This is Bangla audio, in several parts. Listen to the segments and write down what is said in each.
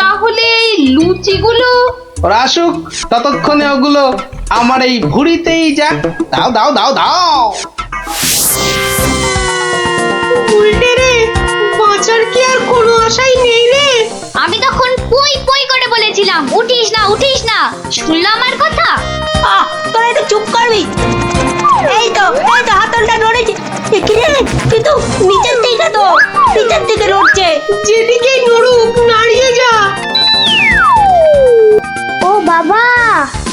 তাহলে এই লুচিগুলো? ওরা আসুক, ততক্ষণে ওগুলো আমার এই ভুঁড়িতেই যাক। দাও দাও দাও দাও। উল্টে রে, বাঁচার কি আর কোনো আশাই নেই রে। আমি তখন পই পই করে বলেছিলাম উঠিস না উঠিস না, শুনলো আমার কথা? তোরা একটু চুপ করবি। এই তো হাতলটা নড়েছে। কি রে, কিন্তু নিচের দিকে নড়ছে। যেদিকেই নড়ুক, নাড়িয়ে যা। ও বাবা,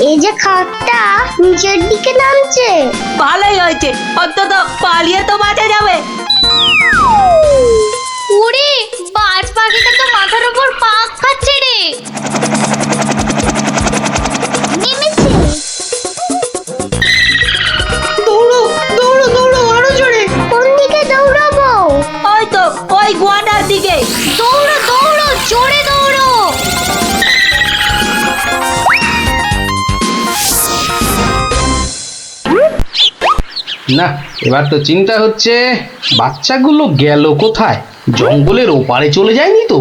এই যে খাটটা নিচের দিকে নামছে। ভালোই হয়েছে, অন্তত পালিয়ে তো বাঁচা যাবে। ওরে, বাজ পাখিটা তো মাথার উপর পাক খাচ্ছে রে। নেমেছে। দৌড়ো দৌড়ো দৌড়ো, আরো জোরে। কোন দিকে দৌড়াবো? ওই তো ওই গোয়াটার দিকে। দৌড়ো দৌড়ো, জোরে দৌড়ো। না, এবার তো চিন্তা হচ্ছে বাচ্চাগুলো গেল কোথায়? জঙ্গলের ওপারে চলে যায়নি তো?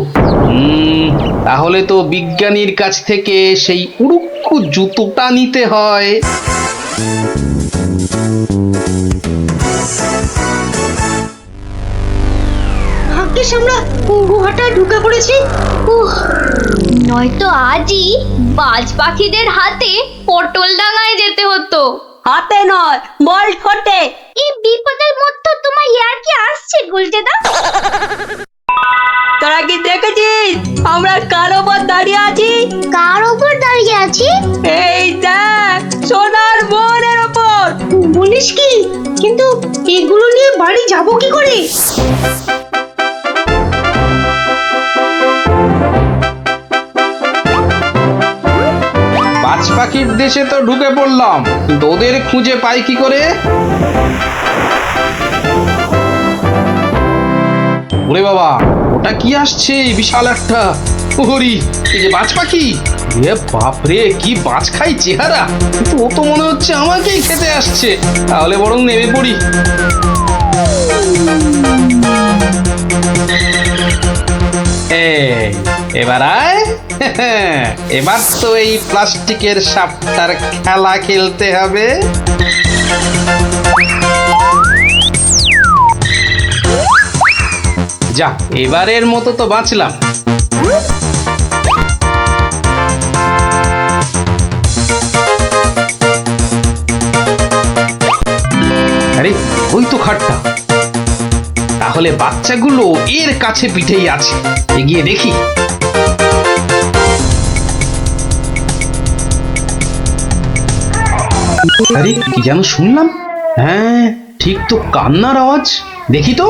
তাহলে তো বিজ্ঞানীর কাছ থেকে সেই উড়ুক্কু জুতোটা নিতে হয়। ভাগ্যিস আমরা গুহাটা ঢুকে পড়েছি। নয়তো আজই বাজ পাখিদের হাতে পটল ডাঙায় যেতে হতো। হাতে নয়, বল ঠোঁটে। এই বিপদের মধ্যে তোমার ইয়ার কি আসছে গুলটেদা? তোরা কি দেখেছিস আমরা কার ওপর দাঁড়িয়ে আছি? কার ওপর দাঁড়িয়ে আছি? এই দেখ, সোনার বোনের ওপর। বলিস কি? কিন্তু এগুলো নিয়ে বাড়ি যাব কি করে? বাজ পাখির দেশে তো ঢুকে পড়লাম, কিন্তু ওদের খুঁজে পাই কি করে? ওরে বাবা, ওটা কি আসছে? বিশাল একটা ওরি, এই যে বাজ পাখি। এ বাপরে, কি বাজ খাই চেহারা! কিন্তু ও তো মনে হচ্ছে আমাকেই খেতে আসছে। তাহলে বরং নেমে পড়ি। এবার আয়। এবার তো এই প্লাস্টিকের সাপটার খেলা খেলতে হবে। যা, এবারের মতো তো বাঁচলাম। আরে, ওই তো খাটটা। তাহলে বাচ্চাগুলো এর কাছে পিঠেই আছে। এগিয়ে দেখি। আরে, কি যেন শুনলাম? হ্যাঁ, ঠিক তো, কান্নার আওয়াজ। দেখি তো।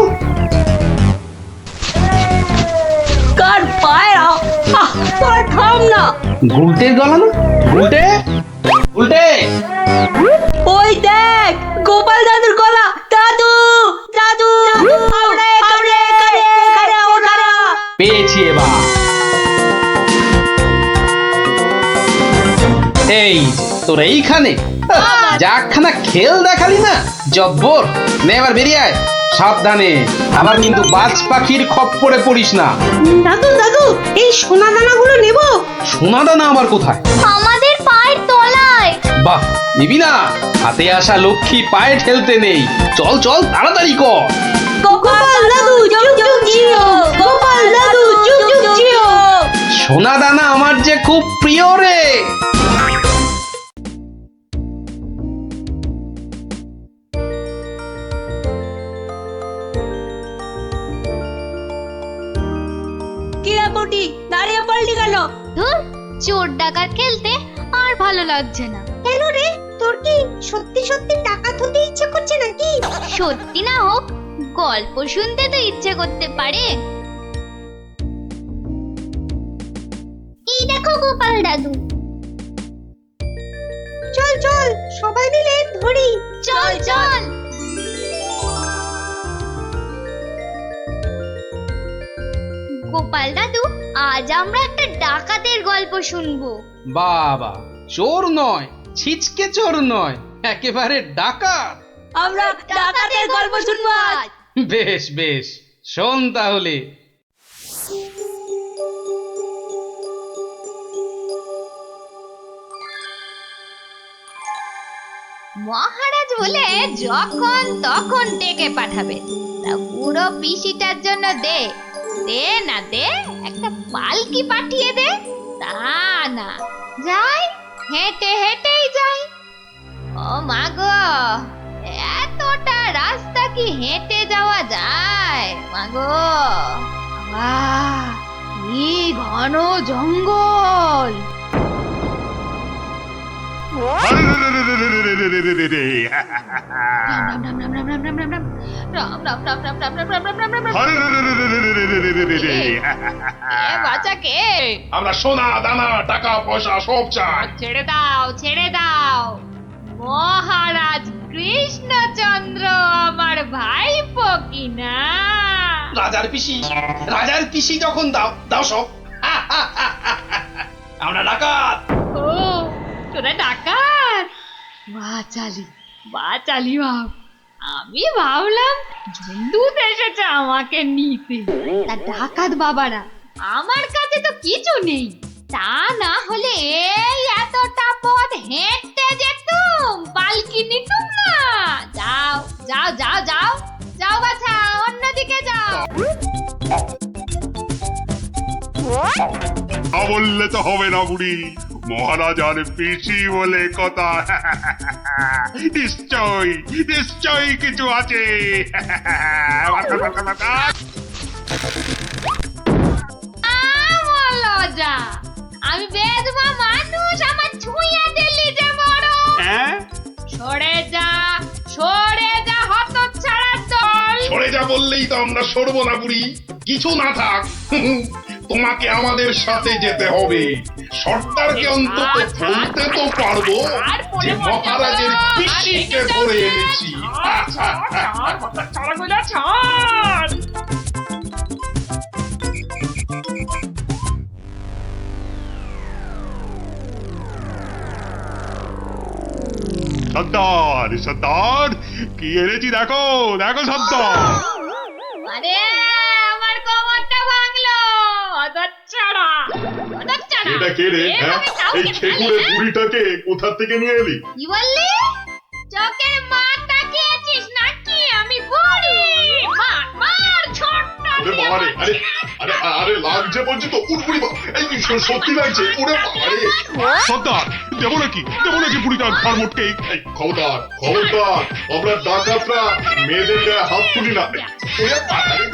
কার পায়রা? তোরা থাম না। গুলটের গলা না? গুলটে, গুলটে। ওই দেখ, গোপাল দাদুর গলা। দাদু দাদু, পেয়েছি এবার। এই তোর এইখানে যাখানা খেল দেখালি না, জব্বর। নে এবার বেরিয়ে আয় সাবধানে। আবার কিন্তু বাজ পাখির খপ্পরে পড়িস না। দাদু দাদু, এই সোনা দানাগুলো নেব। সোনা দানা আবার কোথায়? আমাদের পায়ের তলায়। বাহ, নিবি না? হাতে আসা লক্ষ্মী পায়ে ঠেলতে নেই। চল চল, তাড়াতাড়ি কর। গোপাল দাদু যুগ যুগ জিও, গোপাল দাদু যুগ যুগ জিও। সোনা দানা আমার যে খুব প্রিয় রে। কি রে পুটি, দাঁড়িয়ে পড়লি কেন? ধুর, চোর ডাকাত খেলতে আর ভালো লাগছে না। কেন রে, তোর কি সত্যি সত্যি টাকা তুলতে ইচ্ছে করছে নাকি? সত্যি না হোক, গল্প শুনতে তো ইচ্ছে করতে পারে। এই দেখো গোপাল দাদু। চল চল, সবাই মিলে ধরি। চল চল। গোপাল দাদু, আজ আমরা একটা ডাকাতের গল্প শুনবো। বাবা, চোর নয়, ছিচকে চোর নয়, একেবারে ডাকাত। আমরা ডাকাতের গল্প শুনবো আজ। বেশ বেশ, শোন তাহলে। মহারাজ বলে যখন তখন ডেকে পাঠাবে। তা বুড়ো পিসিটার জন্য দে দে না দে, একটা পালকি পাঠিয়ে দে। তা না, যাই হেঁটে হেঁটেই যাই। ও মা গো, এতটা রাস্তা কি হেঁটে যাওয়া যায়? মা গো, বাবা, কি ঘন জঙ্গল! আমরা সোনা দানা টাকা পয়সা সব চাই। ছেড়ে দাও, ছেড়ে দাও। মহারাজ কৃষ্ণচন্দ্র আমার ভাইপো কিনা। রাজার পিসি যখন দাও দাও সব। আমরা ডাকাত। ও, তোরা ডাকাত? বাচালি বাচালি ভাব। আমি ভাবলাম ঝুন্ডুত এসেছে আমাকে নিতে। তা ডাকাত বাবারা, আমার কাছে তো কিছু নেই। তা না হলে এই এতটা পথ হেঁটে যেতুম, পালকি নিতুম না। যাও যাও যাও যাও যাও বাছা, অন্যদিকে যাও। বললে তো হবে না বুড়ি, মহারাজার পিসি বলে কথা। নিশ্চয়ই কিছু আছে। লজা, আমি বেদবা মানুষ, আমার ছুঁয়া দিলি যে বড়। সরে যা, সরে যা, হতচ্ছাড়া দল। সরে যা বললেই তো আমরা সরবো না বুড়ি। কিছু না থাক, তোমাকে আমাদের সাথে যেতে হবে। সর্দারকে অন্তত বলতে তো পারবো যে মহারাজের পিসিকে ধরে এনেছি। সর্দার কি এনেছি দেখো, দেখো সর্দার। আরে আমার কোমরটা ভাঙলো, হতচ্ছাড়া হতচ্ছাড়া। এটা কে রে? এই খেকুড়ে বুড়িটাকে কোথা থেকে নিয়ে এলি? কি বললি? চোখের মাথা খেয়েছিস নাকি? আমি বুড়ি? মার মার, ছোট্ট। আরে লাগছে বলছি তো। এই সত্যি লাগছে। ওরে বাবারে সর্দার, দেবো নাকি বুড়িটার ঘর মোটকে? খবরদার, আমরা ডাকাতরা মেয়েদের গায়ে হাত তুলি না। ওরে বাবারে,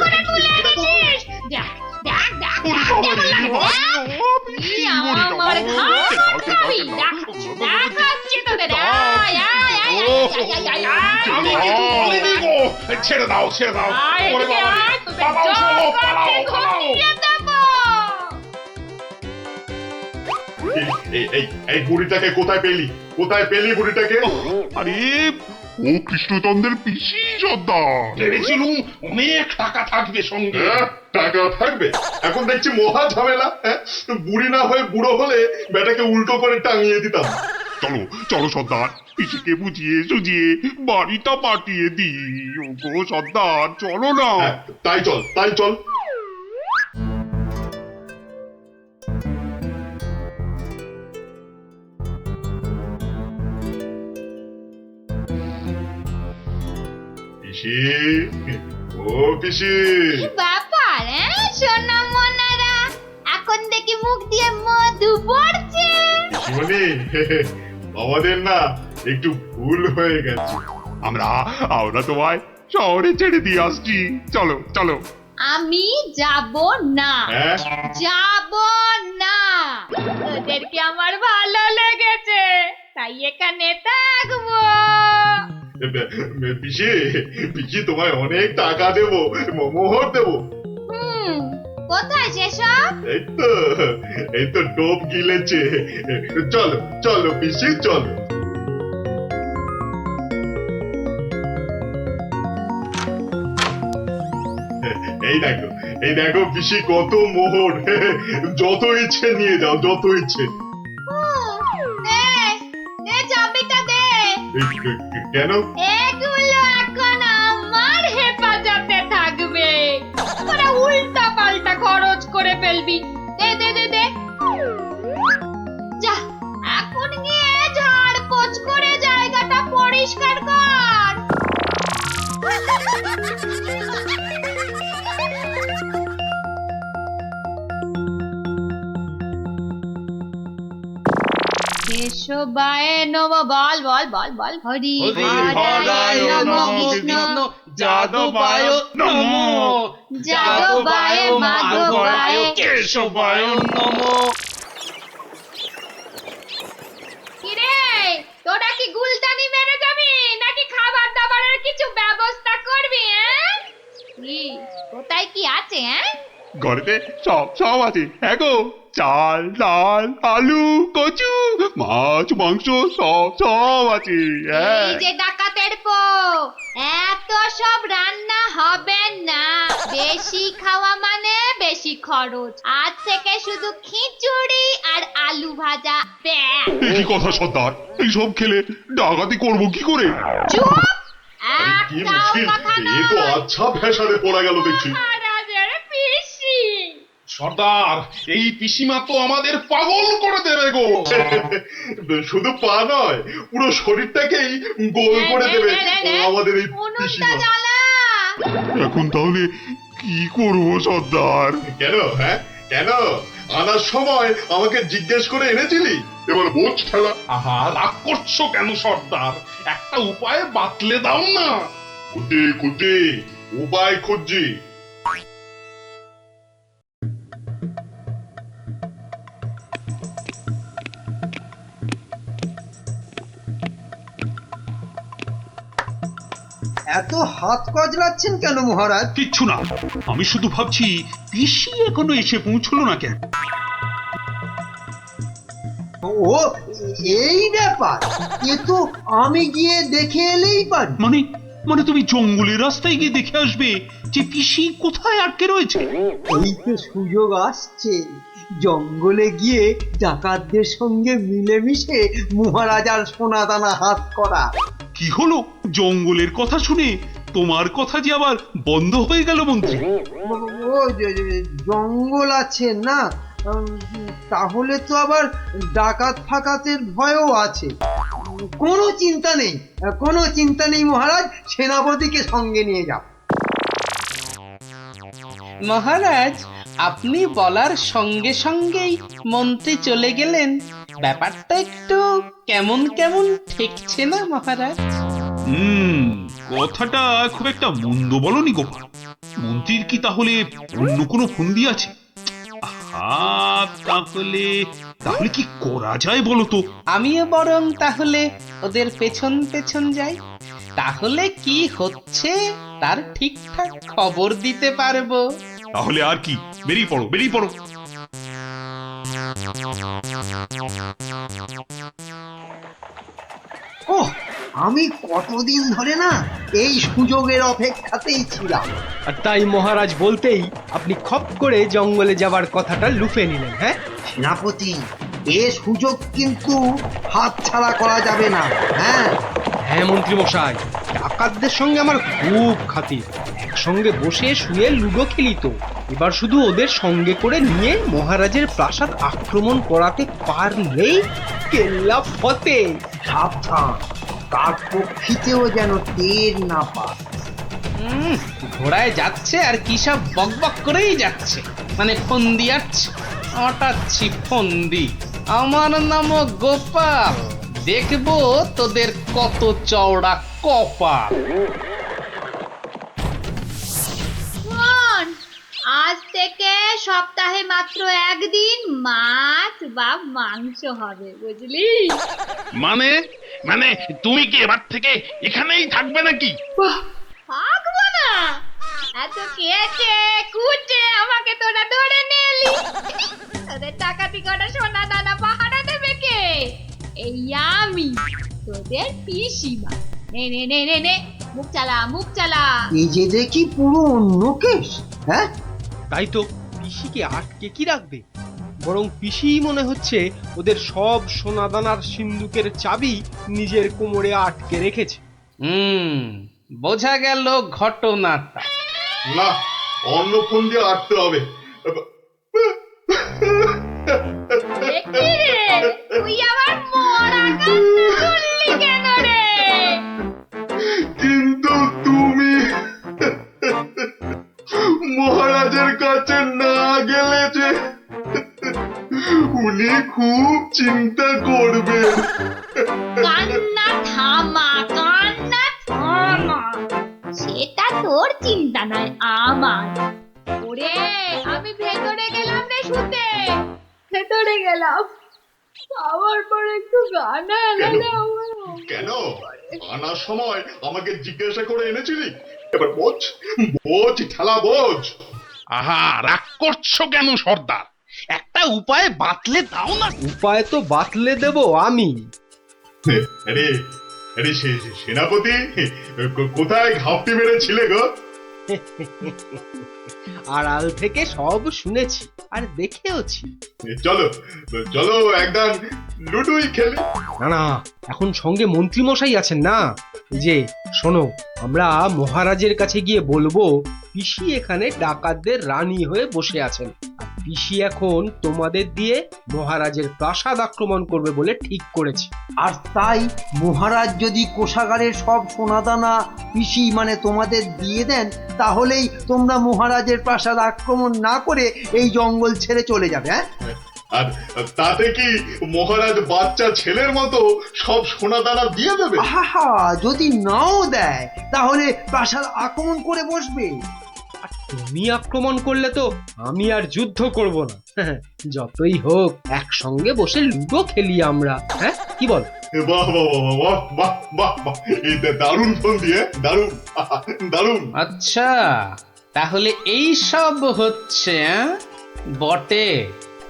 ছেড়ে দাও। ওরে বাবা, পালাও। এই বুড়িটাকে কোথায় পেলি বুড়িটাকে? আরে ও কৃষ্ণচন্দ্রের পিসি সর্দার। ভেবেছিলুম অনেক টাকা থাকবে সঙ্গে। টাকা থাকবে? এখন দেখছি মহা ঝামেলা। বুড়ি না হয়ে বুড়ো হলে বেটাকে উল্টো করে টাঙিয়ে দিতাম। চলো সর্দার, পিসিকে বুঝিয়ে সুঝিয়ে বাড়িটা পাঠিয়ে দিই। ওগো সর্দার, চলো না। তাই চল। পিসি ব্যাপার, সোনা মনারা, এখন দেখি মুখ দিয়ে মধু পড়ছে। আমাদের না একটু ভুল হয়ে গেছে। আমরা তোমায় শহরে ছেড়ে দিয়ে আসছি। চলো। আমি যাব না, যাব না। ওদেরকে আমার ভালো লেগেছে, তাই এখানে থাকবো। পিসি তোমায় অনেক টাকা দেবো, মোহর দেবো। কোথায় সেসব? এই তো ডোব গিলেছে। চলো পিসি, চলো। এই দেখো পিসি, কত মোহর। যত ইচ্ছে নিয়ে যাও, যত ইচ্ছে। চাবিটা দে। কেন? এগুলো এখন আমার হেফাজতে থাকবে। তোরা উল্টা পাল্টা খরচ করে ফেলবি। দে। যা, এখন গিয়ে ঝাড়পোছ করে জায়গাটা পরিষ্কার কেশবায় নম, বল বল বল বল, হরি হরায় নমঃ কৃষ্ণ যাদবায় নমঃ যাদবায় মাধবায় কেশবায় নমঃ। কিরে, তোরা কি গুলতানি মেরে যাবি নাকি খাবার দাবারের কিছু ব্যবস্থা করবি? কি কোথায় কি আছে? ঘরেতে সব সব আছে, হ্যাঁ গো। চাল, ডাল, আলু, কচু, মাছ, মাংস সব সব আছে। এই যে ডাকাতের পো, এত সব রান্না হবে না। বেশি খাওয়া মানে বেশি খরচ। আজ থেকে শুধু খিচুড়ি আর আলু ভাজা, ব্যাস। কি কথা সর্দার, এইসব খেলে ডাকাতি করবো কি করে? চুপ, একটাও কথা এ তো নয়। আচ্ছা ভেসারে পড়া গেল দেখছি। মহারাজের পিসি। সর্দার, এই পিসিমা তো আমাদের পাগল করে দেবে গো। শুধু পা নয়, পুরো শরীরটাকেই গোল করে দেবে আমাদের এই উনুনটা পিসিমা। জ্বালা। এখন তাহলে কি করবো সর্দার? কেন, হ্যাঁ কেন? আনার সময় আমাকে জিজ্ঞেস করে এনেছিলি, এবার বোঝ ঠেলা। আহা, রাগ করছো কেন সর্দার? একটা উপায় বাতলে দাও না। কুটি কুটি উপায় খুঁজছি। এত হাত কজলাচ্ছেন কেন মহারাজ? কিচ্ছু না, আমি শুধু ভাবছি পিসি এখনো এসে পৌঁছলো না কেন। ও এই ব্যাপার, এ তো আমি গিয়ে দেখে এলেই পারি। মানে মানে তুমি জঙ্গলের রাস্তায় গিয়ে দেখে আসবে যে পিসি কোথায় আটকে রয়েছে? এই তো সুযোগ আসছে, জঙ্গলে গিয়ে ডাকাতদের সঙ্গে মিলেমিশে মহারাজার সোনাদানা হাত করা। কি হলো, জঙ্গলের কথা শুনে তোমার কথা যে আবার বন্ধ হয়ে গেল মন্ত্রী? ও জঙ্গল আছে না, তাহলে তো আবার ডাকাত ফাকাতের ভয়ও আছে। কোনো চিন্তা নেই, কোনো চিন্তা নেই মহারাজ, সেনাপতিকে সঙ্গে নিয়ে যাও। মহারাজ, আপনি বলার সঙ্গে সঙ্গেই মন্ত্রী চলে গেলেন। ব্যাপারটা একটু কেমন কেমন ঠেকছে না মহারাজ? কথাটা খুব একটা মন্দ বলনি গোপাল। মন্ত্রীর কি তাহলে অন্য কোনো ফন্দি আছে? তাহলে তাহলে কি করা যায় বলো তো? আমিও বরং তাহলে ওদের পেছন পেছন যাই, তাহলে কি হচ্ছে তার ঠিকঠাক খবর দিতে পারবো। তাহলে আর কি, বেরিয়ে পড়ো বেরিয়ে পড়ো। ওহ, আমি কতদিন ধরে না এই সুযোগের অপেক্ষাতেই ছিলাম। আর তাই মহারাজ বলতেই আপনি খপ করে জঙ্গলে যাবার কথাটা লুফে নিলেন। হ্যাঁ সেনাপতি, এ সুযোগ কিন্তু হাতছাড়া করা যাবে না। হ্যাঁ হ্যাঁ মন্ত্রী মশাই, ডাকাতদের সঙ্গে আমার খুব খাতির। একসঙ্গে বসে শুয়ে লুডো খেলি তো। এবার শুধু ওদের সঙ্গে করে নিয়ে মহারাজের প্রাসাদ আক্রমণ করাতে পারলেই কেল্লা ফতে। সাবধান, কার পক্ষিতেও যেন টের না পায়। ঘোড়ায় যাচ্ছে আর কি সব বকবক করেই যাচ্ছে, মানে ফন্দি আটছে, আটাচ্ছি ফন্দি। আমার নাম গোপাল, দেখবো তোদের কত চওড়া কপাল। শোন, আজ থেকে সপ্তাহে মাত্র একদিন মাছ বা মাংস হবে, বুঝলি? মানে মানে তুমি কি এবার থেকে এখানেই থাকবে নাকি? থাকবো না? এত কেটে কুটে আমাকে তোরা ধরে নিয়ে এলি। তোদের টাকাতি করা সোনা দানা পাহারা দেবে কে? এই আমি, তোদের পিসিমা। নে নে নে নে নে, মুখ চালা মুখ চালা। এই যে দেখি পুরো অন্য কেস। হ্যাঁ, তাই তো, পিসিকে আটকে কি রাখবে? বরং পিসি মনে হচ্ছে ওদের সব সোনাদানার সিন্ধুকের চাবি নিজের কোমরে আটকে রেখেছে। বোঝা গেল ঘটনাটা। না, অন্য ফোন দিয়ে আটতে হবে। দেখি রে, তুই আবার মরা কান্না করলি কেন রে? কিন্তু তুমি মহারাজের কাছে না গেলে যে উনি খুব চিন্তা করবেন। কান্না থামা, কান্না থামা। সেটা তোর চিন্তা নয়, আমার। ওরে, আমি ভেতরে গেলাম রে শুতে, ভেতরে গেলাম। আবার পরে একটু গানা এলাম। কেন আনার সময় আমাকে জিজ্ঞাসা করে এনেছিলি? এবার বোঝ, বোঝ ঠেলা বোঝ। আহা, রাগ করছো কেন সর্দার? একটা উপায় বাতলে দাও না। উপায় তো বাতলে দেব আমি। আরে আরে সেনাপতি, কোথায় ঘাপটি মেরেছিলে গো? আড়াল থেকে সব শুনেছি আর দেখেওছি। চলো চলো একদম লুডুই খেলি। না না, এখন সঙ্গে মন্ত্রী মশাই আছেন না। এই যে শোনো, আমরা মহারাজের কাছে গিয়ে বলবো পিসি এখানে ডাকাতদের রানী হয়ে বসে আছেন, আর পিসি এখন তোমাদের দিয়ে মহারাজের প্রাসাদ আক্রমণ করবে বলে ঠিক করেছে। আর তাই মহারাজ যদি কোষাগারের সব সোনাদানা পিসি মানে তোমাদের দিয়ে দেন, তাহলেই তোমরা মহারাজের প্রাসাদ আক্রমণ না করে এই জঙ্গল ছেড়ে চলে যাবে। হ্যাঁ, আর তাতে কি মহারাজ বাচ্চা ছেলের মতো সব সোনা দানা দিয়ে দেবে? আহা, যদি নাও দেয় তাহলে প্রাসাদ আক্রমণ করে বসবে। আর তুমি আক্রমণ করলে তো আমি আর যুদ্ধ করব না। যতই হোক একসঙ্গে বসে লুডো খেলি আমরা। হ্যাঁ, কি বল? বাহ বাহ বাহ বাহ বাহ বাহ বাহ, এই দারুণ ফোন দিয়ে, দারুণ দারুণ। আচ্ছা, তাহলে এই সব হচ্ছে বটে।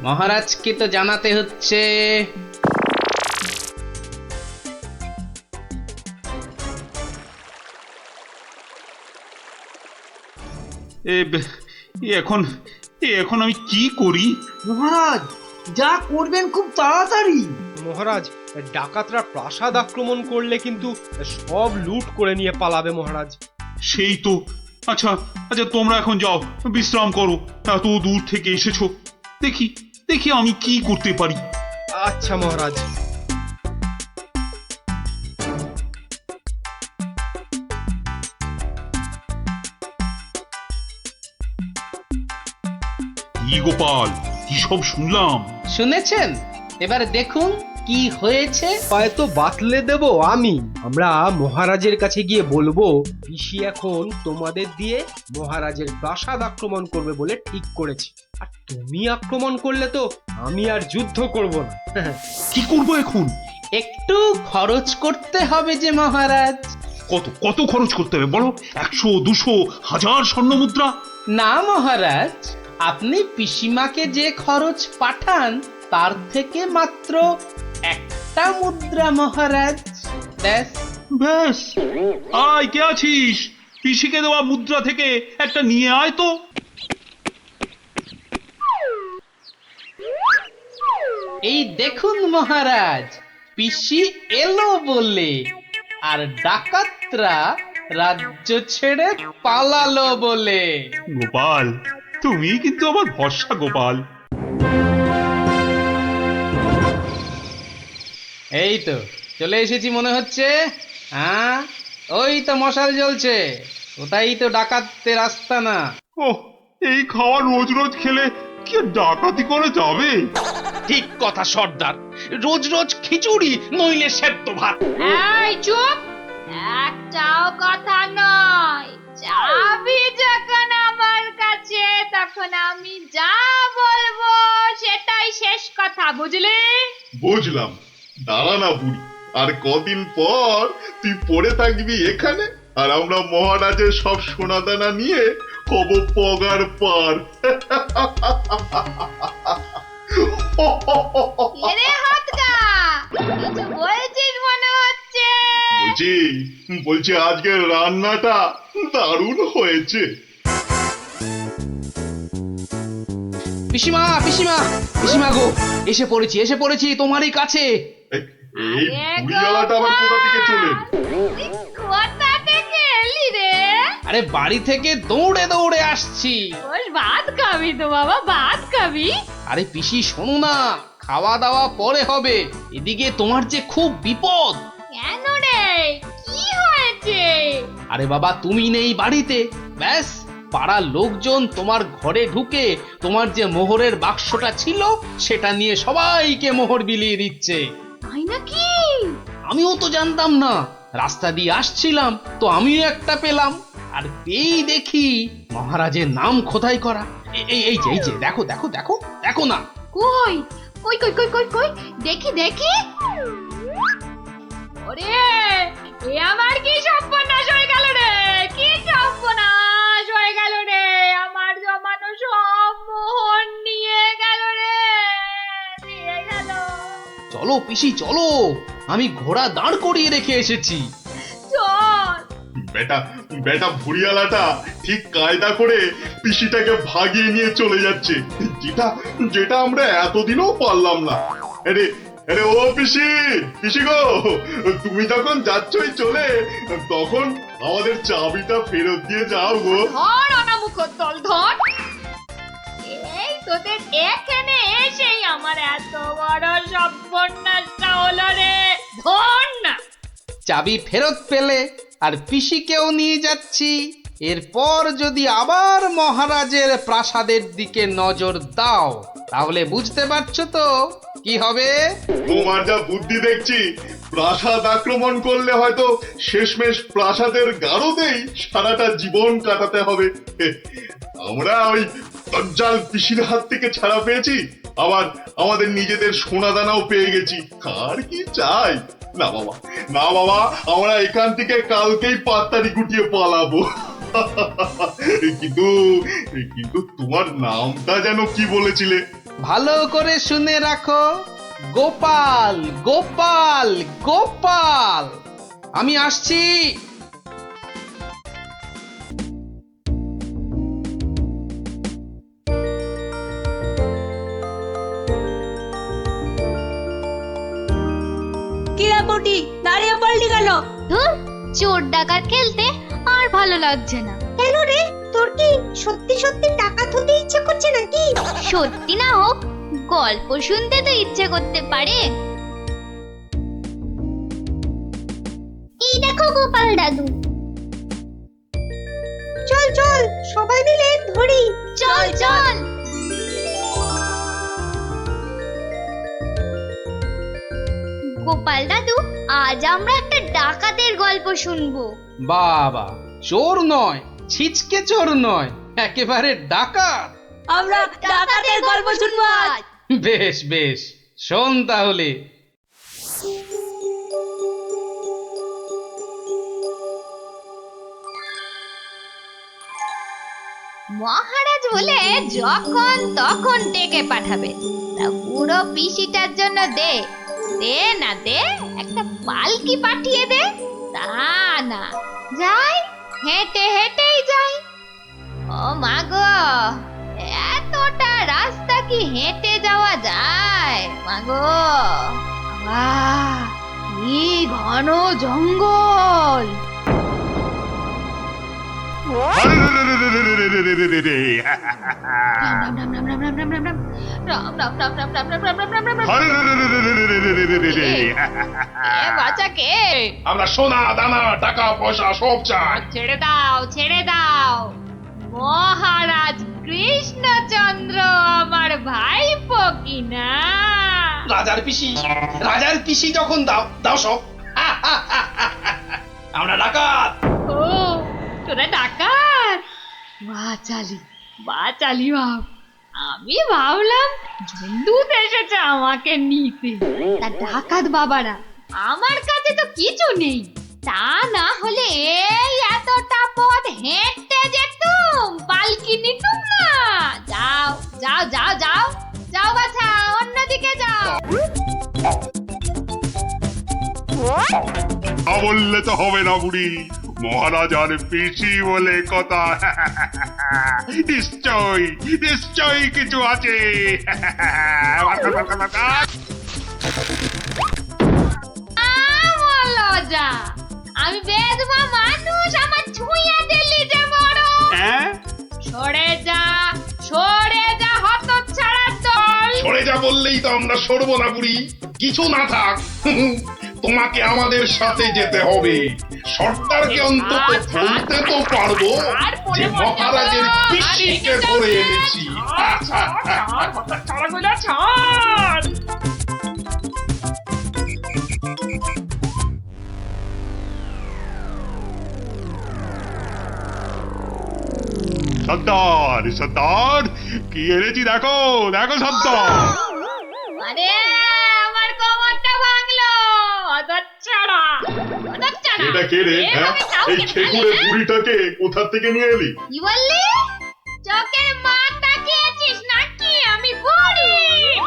মহারাজকে তো জানাতে হচ্ছে। এখন আমি কি করি? মহারাজ, যা করবেন খুব তাড়াতাড়ি। মহারাজ, ডাকাতরা প্রাসাদ আক্রমণ করলে কিন্তু সব লুট করে নিয়ে পালাবে মহারাজ। সেই তো। আচ্ছা আচ্ছা, তোমরা এখন যাও, বিশ্রাম করো। এত দূর থেকে এসেছো, দেখি দেখি আমি কি করতে পারি। আচ্ছা মহারাজ। কি গোপাল, কি সব শুনলাম? শুনেছেন? এবার দেখুন কি হয়েছে। উপায় তো বাতলে দেব আমি। আমরা মহারাজের কাছে গিয়ে বলবো পিসি এখন তোমাদের দিয়ে মহারাজের প্রাসাদ আক্রমণ করবে বলে ঠিক করেছে, আর তুমি আক্রমণ করলে তো আমি আর যুদ্ধ করব না। কি করবো এখন? একটু খরচ করতে হবে যে মহারাজ। কত কত খরচ করতে হবে বলো? 100, 200, 1000 স্বর্ণ মুদ্রা? না মহারাজ, আপনি পিসিমাকে যে খরচ পাঠান তার থেকে মাত্র একটা মুদ্রা মহারাজ। ব্যাস। ব্যাস? আয়, কে আছিস? পিসিকে দেওয়া মুদ্রা থেকে একটা নিয়ে আয় তো। এই দেখুন মহারাজ, পিসি এলো বলে, আর ডাকাতরা রাজ্য ছেড়ে পালালো বলে। গোপাল, তুমি কিন্তু আমার ভরসা গোপাল। এই তো চলে এসেছি মনে হচ্ছে। হ্যাঁ, ওই তো মশাল জ্বলছে, ওটাই তো ডাকাতদের আস্তানা। ওহ, এই খাওয়া রোজ রোজ খেলে কি আর ডাকাতি করে যাবে? ঠিক কথা সর্দার, রোজ রোজ খিচুড়ি নইলে সেদ্ধ ভাত। এই চুপ, একটাও কথা নয়। চাবি যখন আমার কাছে, তখন আমি যা বলবো সেটাই শেষ কথা, বুঝলি? বুঝলাম। দাঁড়া না বুড়ি, আর কদিন পর তুই পড়ে থাকবি এখানে, আর আমরা মহারাজের সব সোনাদানা নিয়ে হব পগার পার। এরে হাতগা, কিছু বলছিস মনে হচ্ছে। বলছি আজকের রান্নাটা দারুণ হয়েছে। পিসিমা পিসিমা পিসিমা গো, এসে পড়েছি তোমারই কাছে। এই বুড়িওয়ালাটা আবার কোথা থেকে চলে? কোথা থেকে এলি রে? আরে বাড়ি থেকে দৌড়ে দৌড়ে আসছি। বল, ভাত খাবি তো বাবা, ভাত খাবি? আরে পিসি শোনো না, খাওয়া দাওয়া পরে হবে, এদিকে তোমার যে খুব বিপদ। কেন রে, কি হয়েছে? আরে বাবা, তুমি নেই বাড়িতে, ব্যাস পাড়ার লোকজন তোমার ঘরে ঢুকে তোমার যে মোহরের বাক্সটা ছিল সেটা নিয়ে সবাইকে মোহর বিলিয়ে দিচ্ছে। তাই নাকি? আমিও তো জানতাম না, রাস্তা দিয়ে আসছিলাম তো আমিও একটা পেলাম, আর পেয়েই দেখি মহারাজের নাম খোদাই করা। এই যে দেখো দেখো দেখো দেখো না। কই কই কই কই কই কই দেখি দেখি। ওরে, এ আমার কি সর্বনাশ হয়ে গেল রে! কি সর্বনাশ হয়ে গেল রে! আমার জমানো সব মোহর নিয়ে গেল রে, নিয়ে গেল। চলো পিসি চলো, আমি ঘোড়া দাঁড় করিয়ে রেখে এসেছি। চল। বেটা বেটা ভুড়িয়ালাটা ঠিক কায়দা করে পিসিটাকে ভাগিয়ে নিয়ে চলে যাচ্ছে, যেটা যেটা আমরা এতদিনও পারলাম না। আরে আরে ও পিসি, পিসি গো, তুমি যখন যাচ্ছই চলে, তখন আমাদের চাবিটা ফেরত দিয়ে যাও গো। ধর অনামুখ দল ধর। এই তোদের এখানে এসেই আমার এত বড় সর্বনাশটা হলো রে। ধর না। চাবি ফেরত পেলে আর পিসিকেও নিয়ে যাচ্ছি। এরপর যদি আবার মহারাজের প্রাসাদের দিকে নজর দাও তাহলে বুঝতে পারছো তো কি হবে। তোমার যা বুদ্ধি দেখছি, প্রাসাদ আক্রমণ করলে হয়তো শেষমেশ প্রাসাদের গারদেই সারাটা জীবন কাটাতে হবে। আমরা ওই দজ্জাল পিসির হাত থেকে ছাড়া পেয়েছি, আবার আমাদের নিজেদের সোনাদানাও পেয়ে গেছি, আর কি চাই। না বাবা, না বাবা, আমরা এখান থেকে কালকেই পাত্তারি গুটিয়ে পালাবো। কিন্তু কিন্তু তোমার নামটা যেন কি বলেছিলে? ভালো করে শুনে রাখো, গোপাল গোপাল গোপাল। আমি আসছি। কি রে বটি, দাঁড়িয়ে পড়লি কেন? ধুর, চোর ডাকাত খেলতে আর ভালো লাগছে না। কেন রে, তোর কি সত্যি সত্যি টাকা তুলতে ইচ্ছে করছে নাকি? সত্যি না হোক, গল্প শুনতে তো ইচ্ছে করতে পারে। এই দেখো গোপাল দাদু, চল চল সবাই মিলে ধরি। চল চল। গোপাল দাদু, আজ আমরা একটা ডাকাতের গল্প শুনবো। বাবা, চোর নয়, ছিচকে চোর নয়, একেবারে ডাকাত। আমরা ডাকাতের গল্প শুনবো আজ। বেশ বেশ, শোন তাহলে। মহারাজ বলে যখন তখন ডেকে পাঠাবে, তা পুরো পিসিটার জন্য দে, দে না দে একটা পালকি পাঠিয়ে দে। তা না, যাই হেঁটে হেঁটেই যাই। ও মা গো, এতটা রাস্তা কি হেঁটে যাওয়া যায়? মা গো, বাবা, কি ঘন জঙ্গল! আমরা সোনা দানা টাকা পয়সা সব চাই। ছেড়ে দাও, ছেড়ে দাও। মহারাজ কৃষ্ণচন্দ্র আমার ভাইপো কিনা। রাজার পিসি যখন দাও দাও সব। আমরা ডাকাত। ও, তোরা ডাকাত? বাচালি, বাচালি ভাব। আমি ভাবলাম ঝুন্ডুত এসেছে আমাকে নিতে। তা ডাকাত বাবারা, আমার কাছে তো কিছু নেই। তা না হলে এই এতটা পথ হেঁটে যেতুম, পালকি নিতুম না। যাও যাও যাও যাও যাও বাছা, অন্যদিকে যাও। বললে তো হবে না বুড়ি, মহারাজ আর পিসি বলে কথা। নিশ্চয়ই নিশ্চয়ই কিছু আছে। লজ্জা, আমি বেদবা মানুষ, আমার ছুঁয়ে দিলি যে বড়। সরে যা, সরে যা হতচ্ছাড়ার দল। সরে যা বললেই তো আমরা সরবো না বুড়ি, কিছু না থাক। তোমাকে আমাদের সাথে যেতে হবে। সর্দারকে অন্তত বলতে তো পারবো যে মহারাজের পিসিকে ধরে এনেছি। সর্দার সর্দার কি এনেছি দেখো দেখো সর্দার। আরে আমার কোমরটা ভাঙলো অদচ্ছাড়া অদচ্ছাড়া। এটা কে রে? হ্যাঁ, এই খেকুড়ে বুড়িটাকে কোথা থেকে নিয়ে এলি? কি বললি? চোখের মাথা খেয়েছিস নাকি? আমি বুড়ি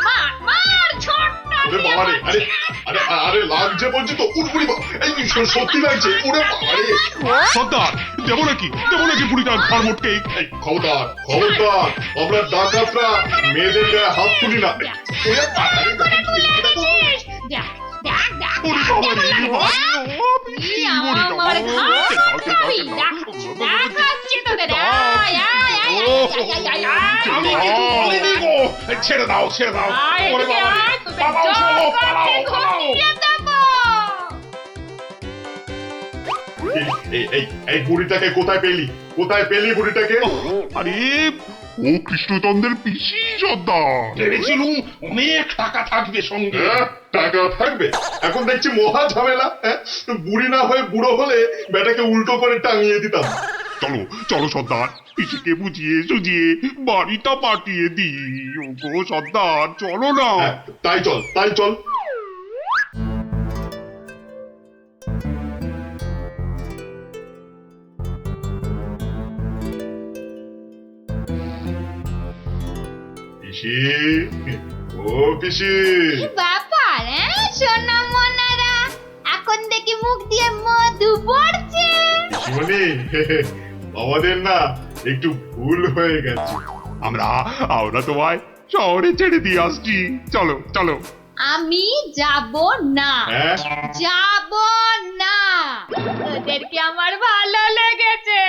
মার মার ছোট্ট। আরে বাবা রে, আরে আরে আরে লাগছে বলছি তো উড়বুড়ি। এই সত্যি লাগছে। ওরে বাবা রে। সর্দার দেবো নাকি বুড়িটার ঘর মোটকে? এই খবরদার খবরদার, আমরা ডাকাতরা মেয়েদের গায়ে হাত তুলি না। ওরে বাবা রে, দেখ দেখ দেখ ওরে বাবা রে, কি আমার ঘাট খাবি? দেখাচ্ছি তোদের। আয় আয় আয় আয় আয় আমি কিছু বলিনি গো। ছেড়ে দাও ছেড়ে দাও। ওরে বাবা রে, পালাও সব, পালাও পালাও। এই বুড়িটাকে কোথায় পেলি? কোথায় পেলি বুড়িটাকে? আরে ও কৃষ্ণচন্দ্রের পিসি সর্দার। ভেবেছিলুম অনেক টাকা থাকবে সঙ্গে। টাকা থাকবে? এখন দেখছি মহা ঝামেলা। বুড়ি না হয়ে বুড়ো হলে বেটাকে উল্টো করে টাঙিয়ে দিতাম। চলো চলো সর্দার, পিসিকে বুঝিয়ে সুঝিয়ে বাড়িটা পাঠিয়ে দিই। ওগো সর্দার চলো না। তাই চল তাই চল। পিসি, ও পিসি। কি ব্যাপার সোনা মনারা? এখন দেখি মুখ দিয়ে মধু পড়ছে। পিসিমণি, আমাদের না একটু ভুল হয়ে গেছে। আমরা তোমায় শহরে ছেড়ে দিয়ে আসছি। চলো চলো। আমি যাব না, হ্যাঁ? যাব না। তোদেরকে আমার ভালো লেগেছে